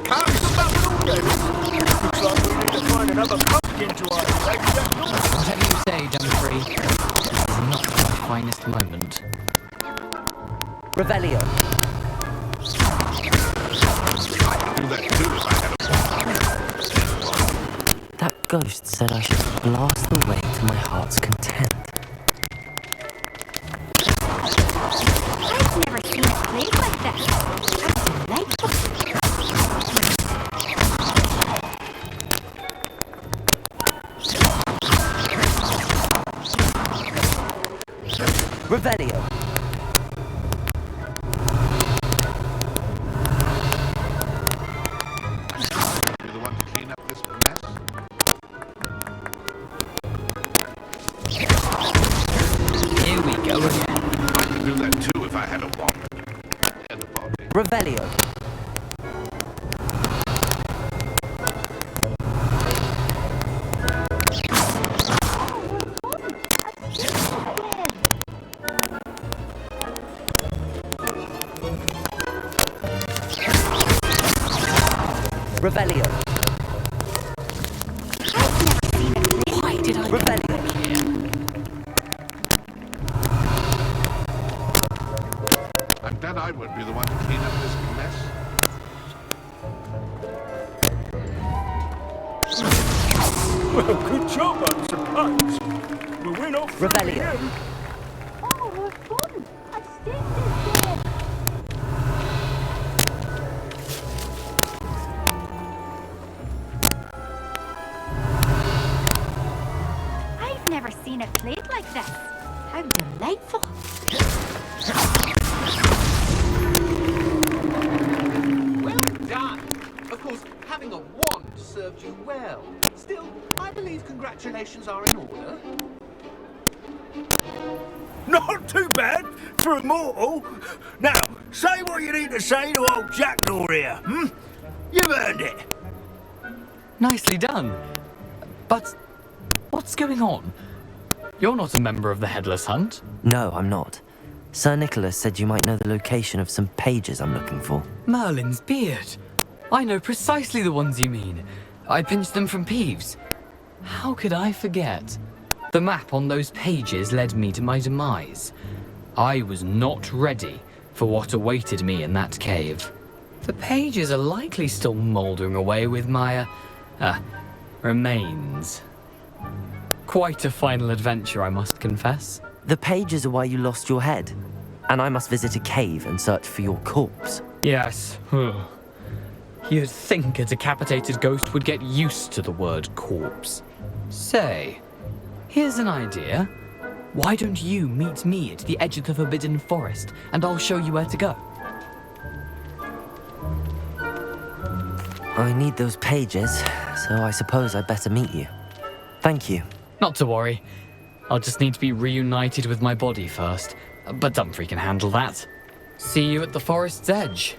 Cast the bubble! Looks like we need to find another pumpkin to Whatever you say, Dumfrey. This is not my finest moment. Revelio. That ghost said I should blast the way to my heart's content. I've never seen it played like that. How delightful. Revelio. You're the one to clean up this mess? Here we go again. I could do that too if I had a wand. And a body. Revelio. Revelio. Why did I Revelio. I'm glad I won't be the one to clean up this mess. Well, good job, I suppose. We'll win off. Revelio. Oh, what fun! I stayed this day. I've never seen it played like this. How delightful. Well done! Of course, having a wand served you well. Still, I believe congratulations are in order. Not too bad for a mortal. Now, say what you need to say to old Jackdaw here, hmm? You've earned it. Nicely done. But what's going on? You're not a member of the Headless Hunt. No, I'm not. Sir Nicholas said you might know the location of some pages I'm looking for. Merlin's beard. I know precisely the ones you mean. I pinched them from Peeves. How could I forget? The map on those pages led me to my demise. I was not ready for what awaited me in that cave. The pages are likely still mouldering away with my, remains. Quite a final adventure, I must confess. The pages are why you lost your head, and I must visit a cave and search for your corpse. Yes. You'd think a decapitated ghost would get used to the word corpse. Say, here's an idea. Why don't you meet me at the edge of the Forbidden Forest, and I'll show you where to go? I need those pages, so I suppose I'd better meet you. Thank you. Not to worry. I'll just need to be reunited with my body first. But Dumfrey can handle that. See you at the forest's edge.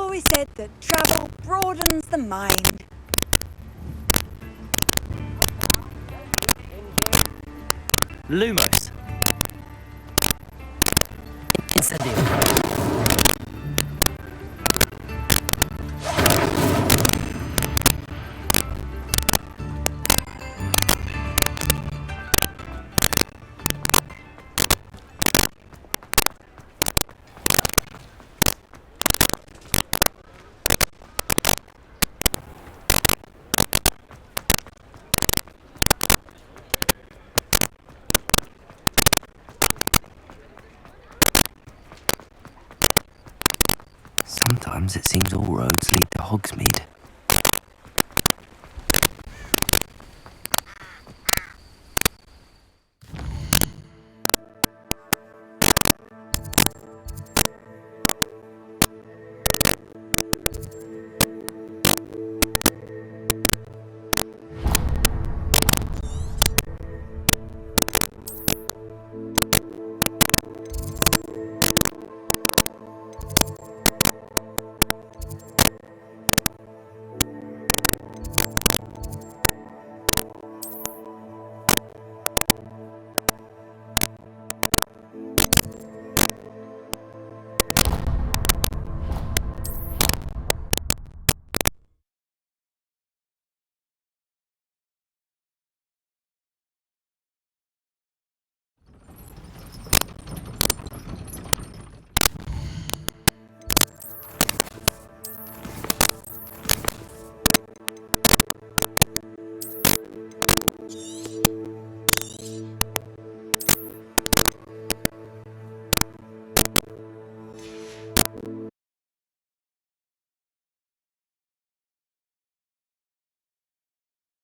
always said that travel broadens the mind. Lumos. Incendio. Sometimes it seems all roads lead to Hogsmeade.